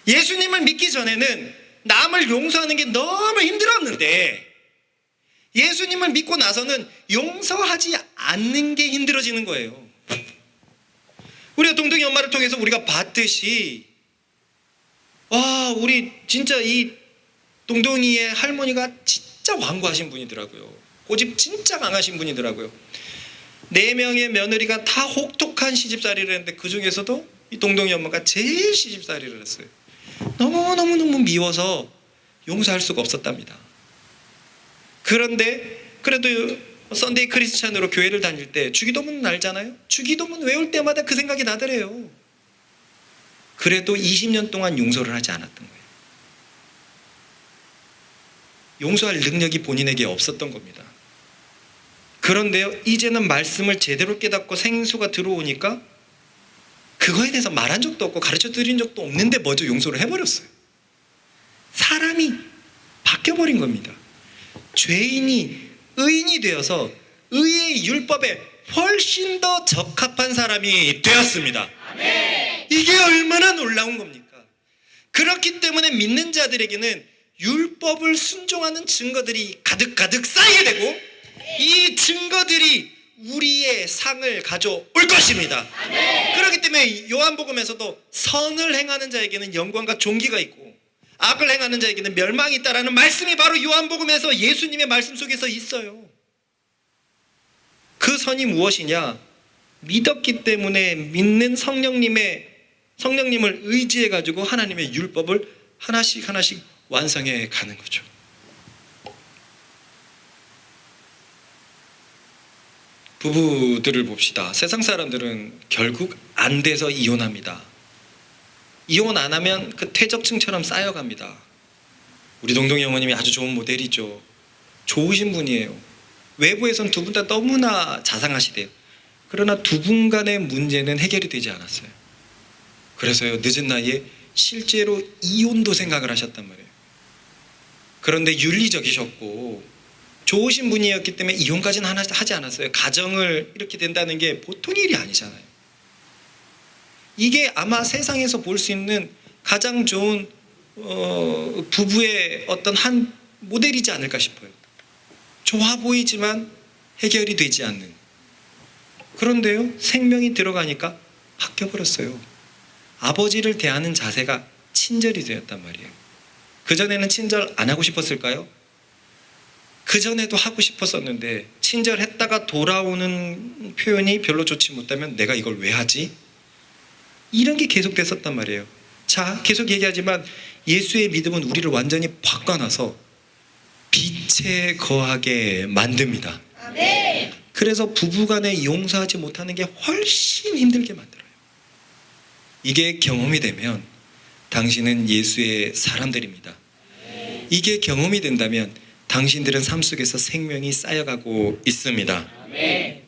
예수님을 믿기 전에는 남을 용서하는 게 너무 힘들었는데 예수님을 믿고 나서는 용서하지 않는 게 힘들어지는 거예요. 우리가 동동이 엄마를 통해서 우리가 봤듯이 우리 진짜 이 동동이의 할머니가 진짜 완고하신 분이더라고요. 고집 진짜 강하신 분이더라고요. 4명의 며느리가 다 혹독한 시집살이를 했는데 그 중에서도 이 동동이 엄마가 제일 시집살이를 했어요. 너무 미워서 용서할 수가 없었답니다. 그런데 그래도 썬데이 크리스찬으로 교회를 다닐 때 주기도문 알잖아요. 주기도문 외울 때마다 그 생각이 나더래요. 그래도 20년 동안 용서를 하지 않았던 거예요. 용서할 능력이 본인에게 없었던 겁니다. 그런데요, 이제는 말씀을 제대로 깨닫고 생수가 들어오니까 그거에 대해서 말한 적도 없고 가르쳐 드린 적도 없는데 먼저 용서를 해버렸어요. 사람이 바뀌어버린 겁니다. 죄인이 의인이 되어서 의의 율법에 훨씬 더 적합한 사람이 되었습니다. 아멘. 이게 얼마나 놀라운 겁니까? 그렇기 때문에 믿는 자들에게는 율법을 순종하는 증거들이 가득 쌓이게 되고 이 증거들이 우리의 상을 가져올 것입니다. 아멘. 그렇기 때문에 요한복음에서도 선을 행하는 자에게는 영광과 존귀가 있고 악을 행하는 자에게는 멸망이 있다라는 말씀이 바로 요한복음에서 예수님의 말씀 속에서 있어요. 그 선이 무엇이냐? 믿었기 때문에 믿는 성령님을 의지해 가지고 하나님의 율법을 하나씩 완성해 가는 거죠. 부부들을 봅시다. 세상 사람들은 결국 안 돼서 이혼합니다. 이혼 안 하면 그 퇴적층처럼 쌓여갑니다. 우리 동동이 어머님이 아주 좋은 모델이죠. 좋으신 분이에요. 외부에선 두 분 다 너무나 자상하시대요. 그러나 두 분 간의 문제는 해결이 되지 않았어요. 그래서요, 늦은 나이에 실제로 이혼도 생각을 하셨단 말이에요. 그런데 윤리적이셨고 좋으신 분이었기 때문에 이혼까지는 하지 않았어요. 가정을 이렇게 된다는 게 보통 일이 아니잖아요. 이게 아마 세상에서 볼 수 있는 가장 좋은 부부의 어떤 한 모델이지 않을까 싶어요. 좋아 보이지만 해결이 되지 않는. 그런데요, 생명이 들어가니까 바뀌어버렸어요. 아버지를 대하는 자세가 친절이 되었단 말이에요. 그전에는 친절 안 하고 싶었을까요? 그전에도 하고 싶었었는데 친절했다가 돌아오는 표현이 별로 좋지 못하면 내가 이걸 왜 하지? 이런 게 계속 됐었단 말이에요. 자, 계속 얘기하지만 예수의 믿음은 우리를 완전히 바꿔놔서 빛에 거하게 만듭니다. 아멘. 그래서 부부간에 용서하지 못하는 게 훨씬 힘들게 만들어요. 이게 경험이 되면 당신은 예수의 사람들입니다. 이게 경험이 된다면 당신들은 삶 속에서 생명이 쌓여가고 있습니다. 아멘.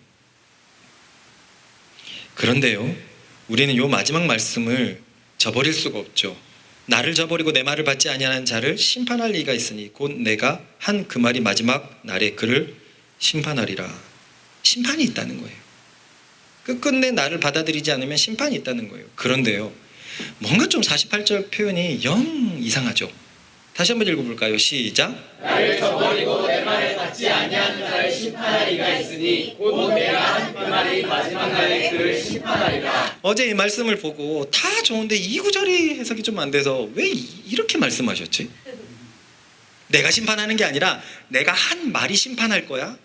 그런데요, 우리는 이 마지막 말씀을 저버릴 수가 없죠. 나를 저버리고 내 말을 받지 아니하는 자를 심판할 이가 있으니 곧 내가 한 그 말이 마지막 날에 그를 심판하리라. 심판이 있다는 거예요. 끝끝내 나를 받아들이지 않으면 심판이 있다는 거예요. 그런데요, 뭔가 좀 48절 표현이 영 이상하죠. 다시 한번 읽어볼까요? 시작. 나를 저버리고 내 말을 받지 아니하는 자를 심판하리가 있으니 곧 내가 한 그 말이 마지막 날에 그를 심판하리라. 어제 이 말씀을 보고 다 좋은데 이 구절이 해석이 좀 안 돼서 왜 이렇게 말씀하셨지? 내가 심판하는 게 아니라 내가 한 말이 심판할 거야?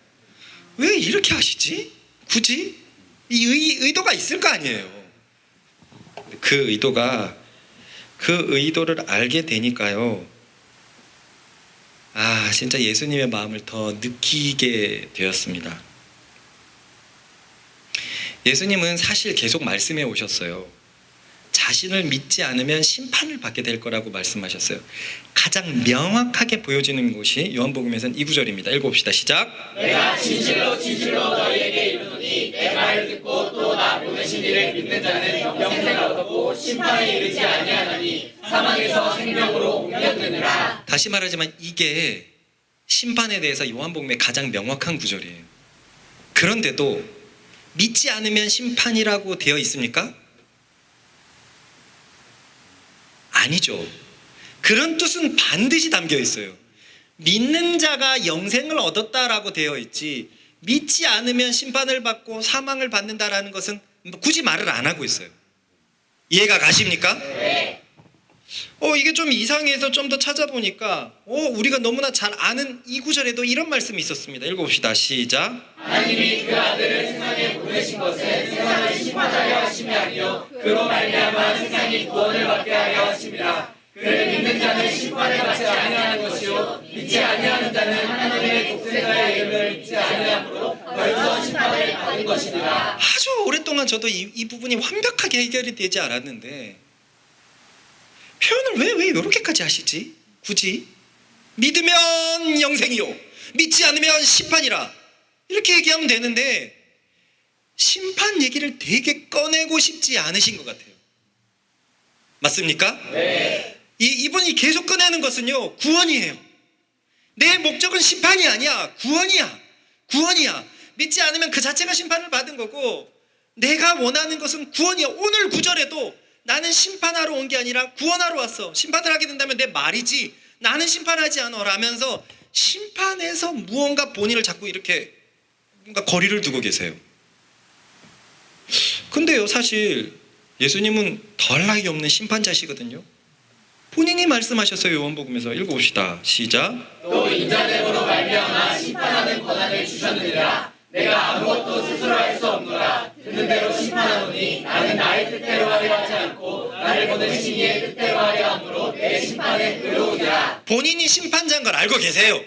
왜 이렇게 하시지? 굳이? 이 의도가 있을 거 아니에요. 그 의도를 알게 되니까요, 진짜 예수님의 마음을 더 느끼게 되었습니다. 예수님은 사실 계속 말씀해 오셨어요. 자신을 믿지 않으면 심판을 받게 될 거라고 말씀하셨어요. 가장 명확하게 보여지는 것이 요한복음에서는 이 구절입니다. 읽어봅시다. 시작. 내가 진실로 너희에게 이르노니 내 말을 듣고 또 나 보내신 이를 믿는 자는 영생을 얻었고 심판에 이르지 아니하나니 사망에서 생명으로 옮겨드느라. 다시 말하지만 이게 심판에 대해서 요한복음의 가장 명확한 구절이에요. 그런데도 믿지 않으면 심판이라고 되어 있습니까? 아니죠. 그런 뜻은 반드시 담겨 있어요. 믿는 자가 영생을 얻었다라고 되어 있지, 믿지 않으면 심판을 받고 사망을 받는다라는 것은 굳이 말을 안 하고 있어요. 이해가 가십니까? 네. 이게 좀 이상해서 좀 더 찾아보니까 우리가 너무나 잘 아는 이 구절에도 이런 말씀이 있었습니다. 읽어봅시다. 시작. 하나님이 그 아들을 세상에 보내신 것은 세상을 심판하려 하심이 아니요 그로 말미암아 세상이 구원을 받게 하려 하심이라. 그를 믿는 자는 심판을 받지 아니하는 것이요 믿지 아니하는 자는 하나님의 독생자의 이름을 믿지 아니하므로 벌써 심판을 받은 것이니라. 아주 오랫동안 저도 이 부분이 완벽하게 해결이 되지 않았는데 표현을 왜 이렇게까지 하시지? 굳이 믿으면 영생이요 믿지 않으면 심판이라 이렇게 얘기하면 되는데 심판 얘기를 되게 꺼내고 싶지 않으신 것 같아요. 맞습니까? 네. 이분이 계속 꺼내는 것은요 구원이에요. 내 목적은 심판이 아니야. 구원이야. 믿지 않으면 그 자체가 심판을 받은 거고 내가 원하는 것은 구원이야. 오늘 구절에도 나는 심판하러 온 게 아니라 구원하러 왔어. 심판을 하게 된다면 내 말이지 나는 심판하지 않아 라면서 심판에서 무언가 본인을 자꾸 이렇게 뭔가 거리를 두고 계세요. 근데요 사실 예수님은 더할 나위 없는 심판자시거든요. 본인이 말씀하셨어요. 요한복음에서 읽어봅시다. 시작. 또 인자됨으로 말미암아 심판하는 권한을 주셨느니라. 내가 아무것도 스스로 할 수 없노라. 듣는 대로 심판하노니 나는 나의 뜻대로 하려 하지 않고 나를 보내신 이의 뜻대로 하려 함으로 내 심판은 의로우니라. 본인이 심판자인 걸 알고 계세요.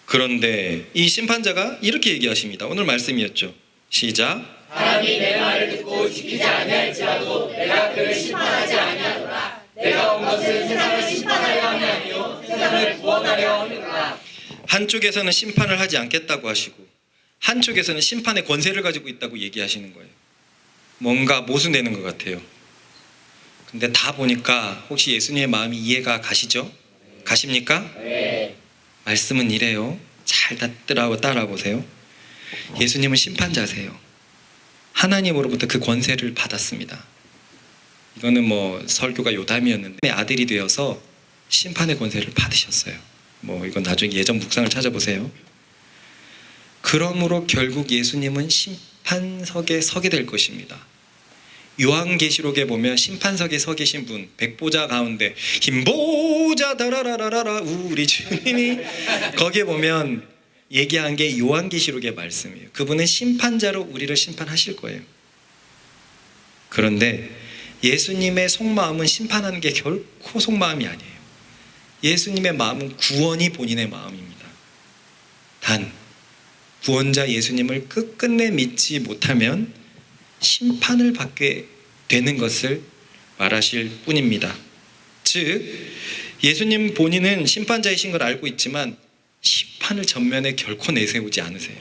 그런데 이 심판자가 이렇게 얘기하십니다. 오늘 말씀이었죠. 시작. 사람이 내 말을 듣고 지키지 아니할지라도 내가 그를 심판하지 아니하노라. 내가 온 것은 세상을 심판하려 함이 아니요 세상을 구원하려 함이로라. 한쪽에서는 심판을 하지 않겠다고 하시고 한쪽에서는 심판의 권세를 가지고 있다고 얘기하시는 거예요. 뭔가 모순되는 것 같아요. 근데 다 보니까 혹시 예수님의 마음이 이해가 가시죠? 가십니까? 네. 말씀은 이래요. 잘 따라 보세요. 예수님은 심판자세요. 하나님으로부터 그 권세를 받았습니다. 이거는 뭐 설교가 요담이었는데 아들이 되어서 심판의 권세를 받으셨어요. 뭐 이건 나중에 예전 묵상을 찾아보세요. 그러므로 결국 예수님은 심판석에 서게 될 것입니다. 요한계시록에 보면 심판석에 서 계신 분, 백보자 가운데 흰보자 다라라라라 우리 주님이 거기에 보면 얘기한 게 요한계시록의 말씀이에요. 그분은 심판자로 우리를 심판하실 거예요. 그런데 예수님의 속마음은 심판하는 게 결코 속마음이 아니에요. 예수님의 마음은 구원이 본인의 마음입니다. 단 구원자 예수님을 끝끝내 믿지 못하면 심판을 받게 되는 것을 말하실 뿐입니다. 즉 예수님 본인은 심판자이신 걸 알고 있지만 심판을 전면에 결코 내세우지 않으세요.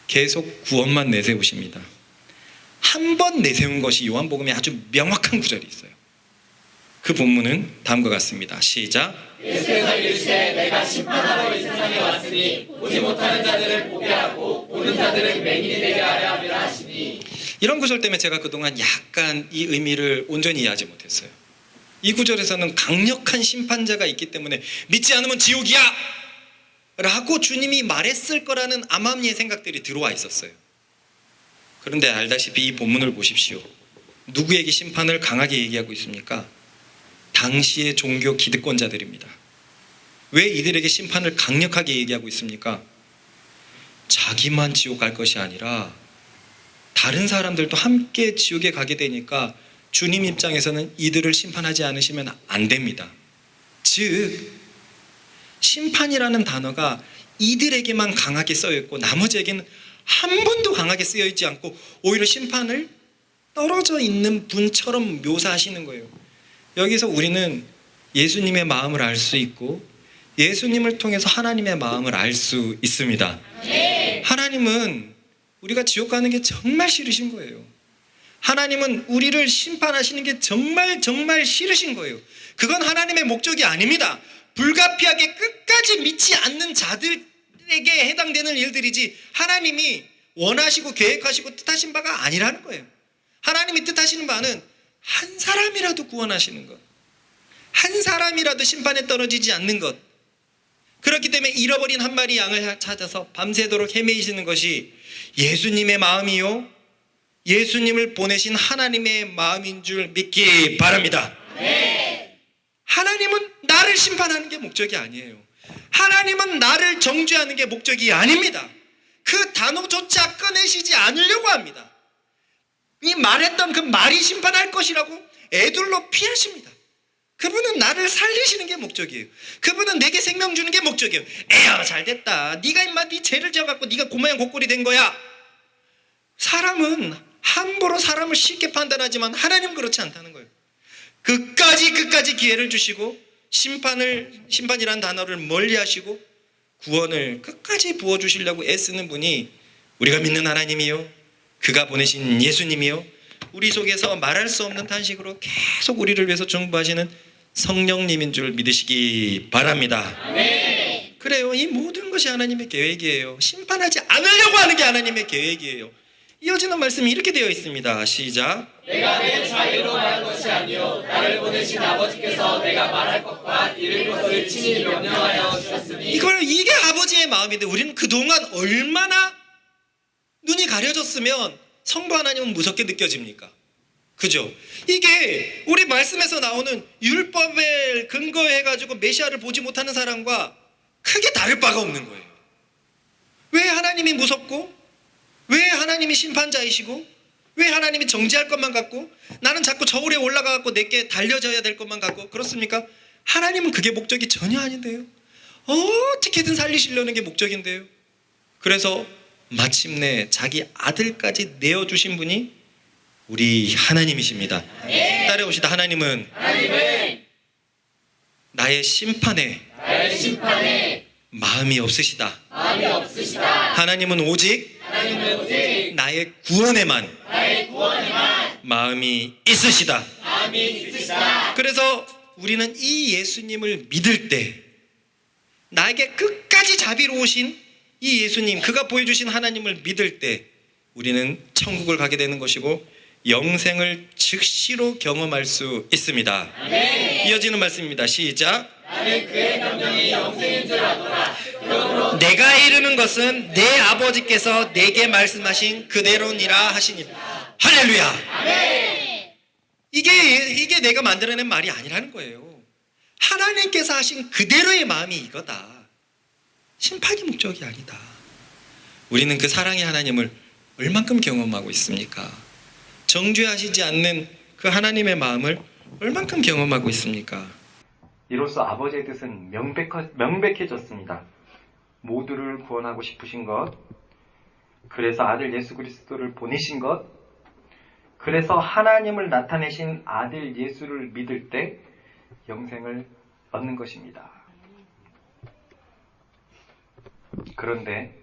계속 구원만 내세우십니다. 한 번 내세운 것이 요한복음에 아주 명확한 구절이 있어요. 그 본문은 다음과 같습니다. 시작. 예수께서 이르시되 내가 심판하러 이 세상에 왔으니 보지 못하는 자들을 보게 하고 보는 자들은 맹인이 되게 하려 함이라 하시니. 이런 구절 때문에 제가 그동안 약간 이 의미를 온전히 이해하지 못했어요. 이 구절에서는 강력한 심판자가 있기 때문에 믿지 않으면 지옥이야! 라고 주님이 말했을 거라는 암암리의 생각들이 들어와 있었어요. 그런데 알다시피 이 본문을 보십시오. 누구에게 심판을 강하게 얘기하고 있습니까? 당시의 종교 기득권자들입니다. 왜 이들에게 심판을 강력하게 얘기하고 있습니까? 자기만 지옥 갈 것이 아니라 다른 사람들도 함께 지옥에 가게 되니까 주님 입장에서는 이들을 심판하지 않으시면 안 됩니다. 즉 심판이라는 단어가 이들에게만 강하게 쓰여 있고 나머지에게는 한 번도 강하게 쓰여 있지 않고 오히려 심판을 떨어져 있는 분처럼 묘사하시는 거예요. 여기서 우리는 예수님의 마음을 알 수 있고 예수님을 통해서 하나님의 마음을 알 수 있습니다. 하나님은 우리가 지옥 가는 게 정말 싫으신 거예요. 하나님은 우리를 심판하시는 게 정말 싫으신 거예요. 그건 하나님의 목적이 아닙니다. 불가피하게 끝까지 믿지 않는 자들에게 해당되는 일들이지 하나님이 원하시고 계획하시고 뜻하신 바가 아니라는 거예요. 하나님이 뜻하시는 바는 한 사람이라도 구원하시는 것, 한 사람이라도 심판에 떨어지지 않는 것. 그렇기 때문에 잃어버린 한 마리 양을 찾아서 밤새도록 헤매이시는 것이 예수님의 마음이요 예수님을 보내신 하나님의 마음인 줄 믿기 바랍니다. 하나님은 나를 심판하는 게 목적이 아니에요. 하나님은 나를 정죄하는 게 목적이 아닙니다. 그 단어조차 꺼내시지 않으려고 합니다. 이 말했던 그 말이 심판할 것이라고 애둘러 피하십니다. 그분은 나를 살리시는 게 목적이에요. 그분은 내게 생명 주는 게 목적이에요. 에야 잘됐다. 네가 임마 네 죄를 지어갖고 네가 고모양 고꼴이 된 거야. 사람은 함부로 사람을 쉽게 판단하지만 하나님은 그렇지 않다는 거예요. 끝까지 기회를 주시고 심판이란 단어를 멀리하시고 구원을 끝까지 부어주시려고 애쓰는 분이 우리가 믿는 하나님이요, 그가 보내신 예수님이요, 우리 속에서 말할 수 없는 탄식으로 계속 우리를 위해서 중보하시는 성령님인 줄 믿으시기 바랍니다. 아멘. 그래요. 이 모든 것이 하나님의 계획이에요. 심판하지 않으려고 하는 게 하나님의 계획이에요. 이어지는 말씀이 이렇게 되어 있습니다. 시작. 내가 내 자유로 말한 것이 아니요 나를 보내신 아버지께서 내가 말할 것과 이룰 것을 친히 명령하여 주셨으니. 이게 아버지의 마음인데 우리는 그동안 얼마나 눈이 가려졌으면 성부 하나님은 무섭게 느껴집니까? 그죠? 이게 우리 말씀에서 나오는 율법에 근거해가지고 메시아를 보지 못하는 사람과 크게 다를 바가 없는 거예요. 왜 하나님이 무섭고, 왜 하나님이 심판자이시고, 왜 하나님이 정죄할 것만 같고, 나는 자꾸 저울에 올라가고 내게 달려져야 될 것만 같고 그렇습니까? 하나님은 그게 목적이 전혀 아닌데요. 어떻게든 살리시려는 게 목적인데요. 그래서 마침내 자기 아들까지 내어주신 분이 우리 하나님이십니다. 따라옵시다. 하나님은 나의 심판에 마음이 없으시다. 하나님은 오직 나의 구원에만 마음이 있으시다. 그래서 우리는 이 예수님을 믿을 때, 나에게 끝까지 자비로우신 이 예수님, 그가 보여주신 하나님을 믿을 때 우리는 천국을 가게 되는 것이고 영생을 즉시로 경험할 수 있습니다. 아멘. 이어지는 말씀입니다. 시작. 나는 그의 명령이 영생인 줄 아노라. 그러므로 내가 이르는 것은 내 아버지께서 내게 말씀하신 그대로니라 하시니. 할렐루야. 아멘. 이게 내가 만들어낸 말이 아니라는 거예요. 하나님께서 하신 그대로의 마음이 이거다. 심판이 목적이 아니다. 우리는 그 사랑의 하나님을 얼만큼 경험하고 있습니까? 정죄하시지 않는 그 하나님의 마음을 얼만큼 경험하고 있습니까? 이로써 아버지의 뜻은 명백해졌습니다. 모두를 구원하고 싶으신 것, 그래서 아들 예수 그리스도를 보내신 것, 그래서 하나님을 나타내신 아들 예수를 믿을 때 영생을 얻는 것입니다. 그런데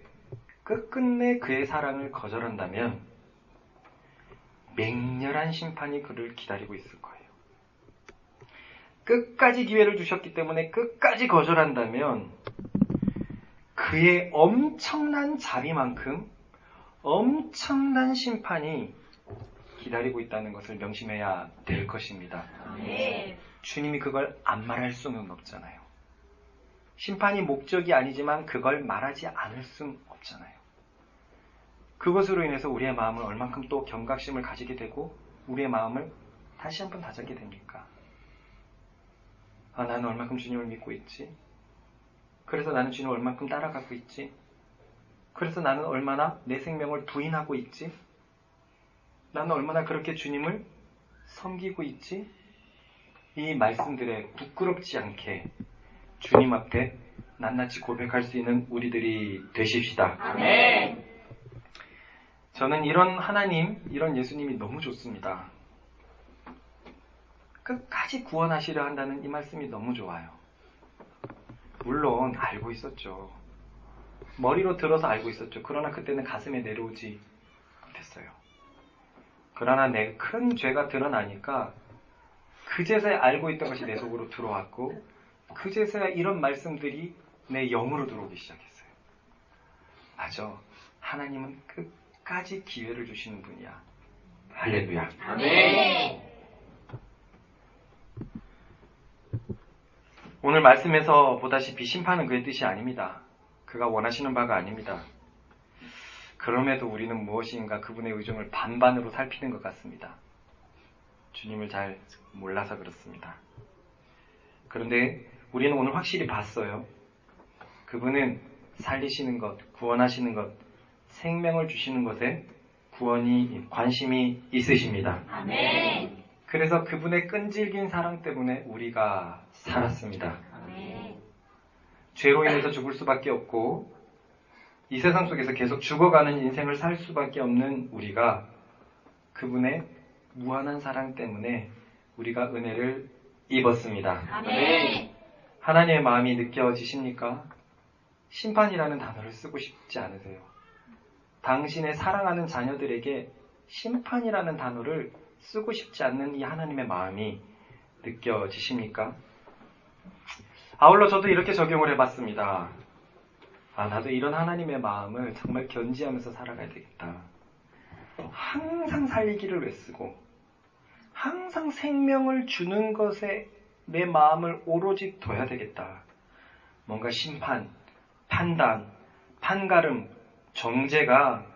끝끝내 그의 사랑을 거절한다면 맹렬한 심판이 그를 기다리고 있을 거예요. 끝까지 기회를 주셨기 때문에 끝까지 거절한다면 그의 엄청난 자비만큼 엄청난 심판이 기다리고 있다는 것을 명심해야 될 것입니다. 주님이 그걸 안 말할 수는 없잖아요. 심판이 목적이 아니지만 그걸 말하지 않을 수는 없잖아요. 그것으로 인해서 우리의 마음은 얼만큼 또 경각심을 가지게 되고 우리의 마음을 다시 한번 다잡게 됩니까? 나는 얼만큼 주님을 믿고 있지? 그래서 나는 주님을 얼만큼 따라가고 있지? 그래서 나는 얼마나 내 생명을 부인하고 있지? 나는 얼마나 그렇게 주님을 섬기고 있지? 이 말씀들에 부끄럽지 않게 주님 앞에 낱낱이 고백할 수 있는 우리들이 되십시다. 아멘. 저는 이런 하나님, 이런 예수님이 너무 좋습니다. 끝까지 구원하시려 한다는 이 말씀이 너무 좋아요. 물론 알고 있었죠. 머리로 들어서 알고 있었죠. 그러나 그때는 가슴에 내려오지 못했어요. 그러나 내 큰 죄가 드러나니까 그제서야 알고 있던 것이 내 속으로 들어왔고 그제서야 이런 말씀들이 내 영으로 들어오기 시작했어요. 맞아. 하나님은 끝까지 기회를 주시는 분이야. 할렐루야. 아멘. 오늘 말씀에서 보다시피 심판은 그의 뜻이 아닙니다. 그가 원하시는 바가 아닙니다. 그럼에도 우리는 무엇인가 그분의 의중을 반반으로 살피는 것 같습니다. 주님을 잘 몰라서 그렇습니다. 그런데 우리는 오늘 확실히 봤어요. 그분은 살리시는 것, 구원하시는 것, 생명을 주시는 것에 관심이 있으십니다. 아멘. 그래서 그분의 끈질긴 사랑 때문에 우리가 살았습니다. 아멘. 죄로 인해서 죽을 수밖에 없고 이 세상 속에서 계속 죽어가는 인생을 살 수밖에 없는 우리가 그분의 무한한 사랑 때문에 우리가 은혜를 입었습니다. 아멘. 하나님의 마음이 느껴지십니까? 심판이라는 단어를 쓰고 싶지 않으세요? 당신의 사랑하는 자녀들에게 심판이라는 단어를 쓰고 싶지 않는 이 하나님의 마음이 느껴지십니까? 아울러 저도 이렇게 적용을 해봤습니다. 나도 이런 하나님의 마음을 정말 견지하면서 살아가야 되겠다. 항상 살리기를 애쓰고 항상 생명을 주는 것에 내 마음을 오로지 둬야 되겠다. 뭔가 심판, 판단, 판가름, 정죄가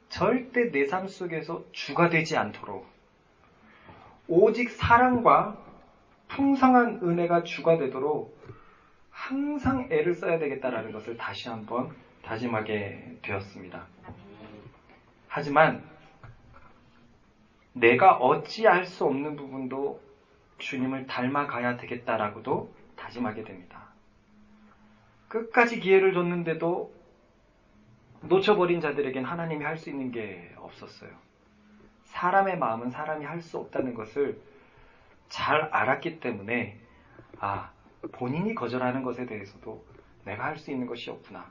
절대 내 삶 속에서 주가 되지 않도록 오직 사랑과 풍성한 은혜가 주가 되도록 항상 애를 써야 되겠다라는 것을 다시 한번 다짐하게 되었습니다. 하지만 내가 어찌할 수 없는 부분도 주님을 닮아가야 되겠다라고도 다짐하게 됩니다. 끝까지 기회를 줬는데도 놓쳐버린 자들에겐 하나님이 할 수 있는 게 없었어요. 사람의 마음은 사람이 할 수 없다는 것을 잘 알았기 때문에 본인이 거절하는 것에 대해서도 내가 할 수 있는 것이 없구나.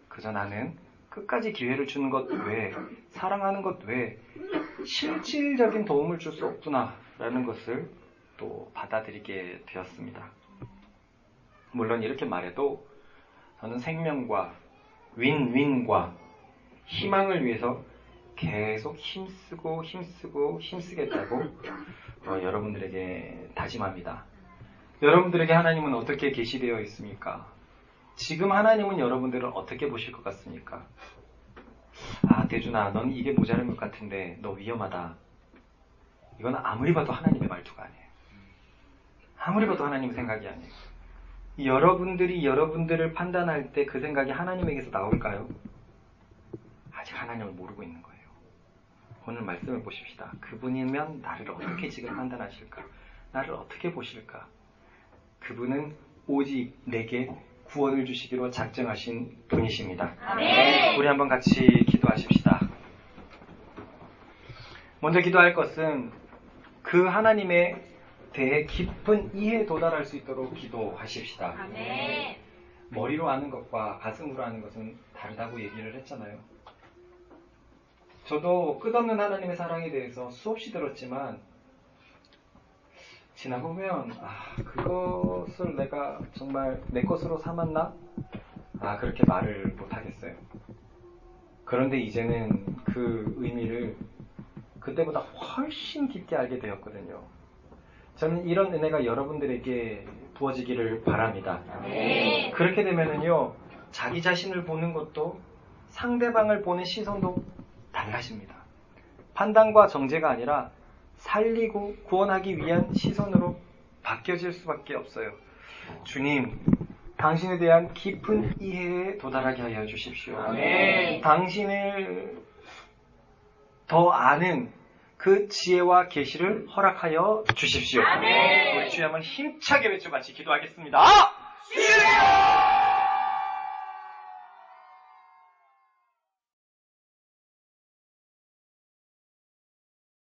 그저 나는 끝까지 기회를 주는 것 외에 사랑하는 것 외에 실질적인 도움을 줄 수 없구나 라는 것을 또 받아들이게 되었습니다. 물론 이렇게 말해도 저는 생명과 윈윈과 희망을 위해서 계속 힘쓰겠다고 여러분들에게 다짐합니다. 여러분들에게 하나님은 어떻게 계시되어 있습니까? 지금 하나님은 여러분들을 어떻게 보실 것 같습니까? 대준아, 넌 이게 모자른 것 같은데 너 위험하다. 이건 아무리 봐도 하나님의 말투가 아니에요. 아무리 봐도 하나님 생각이 아니에요. 여러분들이 여러분들을 판단할 때 그 생각이 하나님에게서 나올까요? 아직 하나님을 모르고 있는 거예요. 오늘 말씀을 보십시다. 그분이면 나를 어떻게 지금 판단하실까? 나를 어떻게 보실까? 그분은 오직 내게 구원을 주시기로 작정하신 분이십니다. 아멘. 우리 한번 같이 기도하십시다. 먼저 기도할 것은 그 하나님에 대해 깊은 이해에 도달할 수 있도록 기도하십시다. 아멘. 머리로 아는 것과 가슴으로 아는 것은 다르다고 얘기를 했잖아요. 저도 끝없는 하나님의 사랑에 대해서 수없이 들었지만 지나고 보면 그것을 내가 정말 내 것으로 삼았나? 그렇게 말을 못하겠어요. 그런데 이제는 그 의미를 그때보다 훨씬 깊게 알게 되었거든요. 저는 이런 은혜가 여러분들에게 부어지기를 바랍니다. 네. 그렇게 되면은요, 자기 자신을 보는 것도 상대방을 보는 시선도 달라집니다. 판단과 정죄가 아니라 살리고 구원하기 위한 시선으로 바뀌어질 수밖에 없어요. 주님, 당신에 대한 깊은 이해에 도달하게 하여 주십시오. 아멘. 당신을 더 아는 그 지혜와 계시를 허락하여 주십시오. 아멘. 우리 주여 한번 힘차게 외쳐 같이 기도하겠습니다.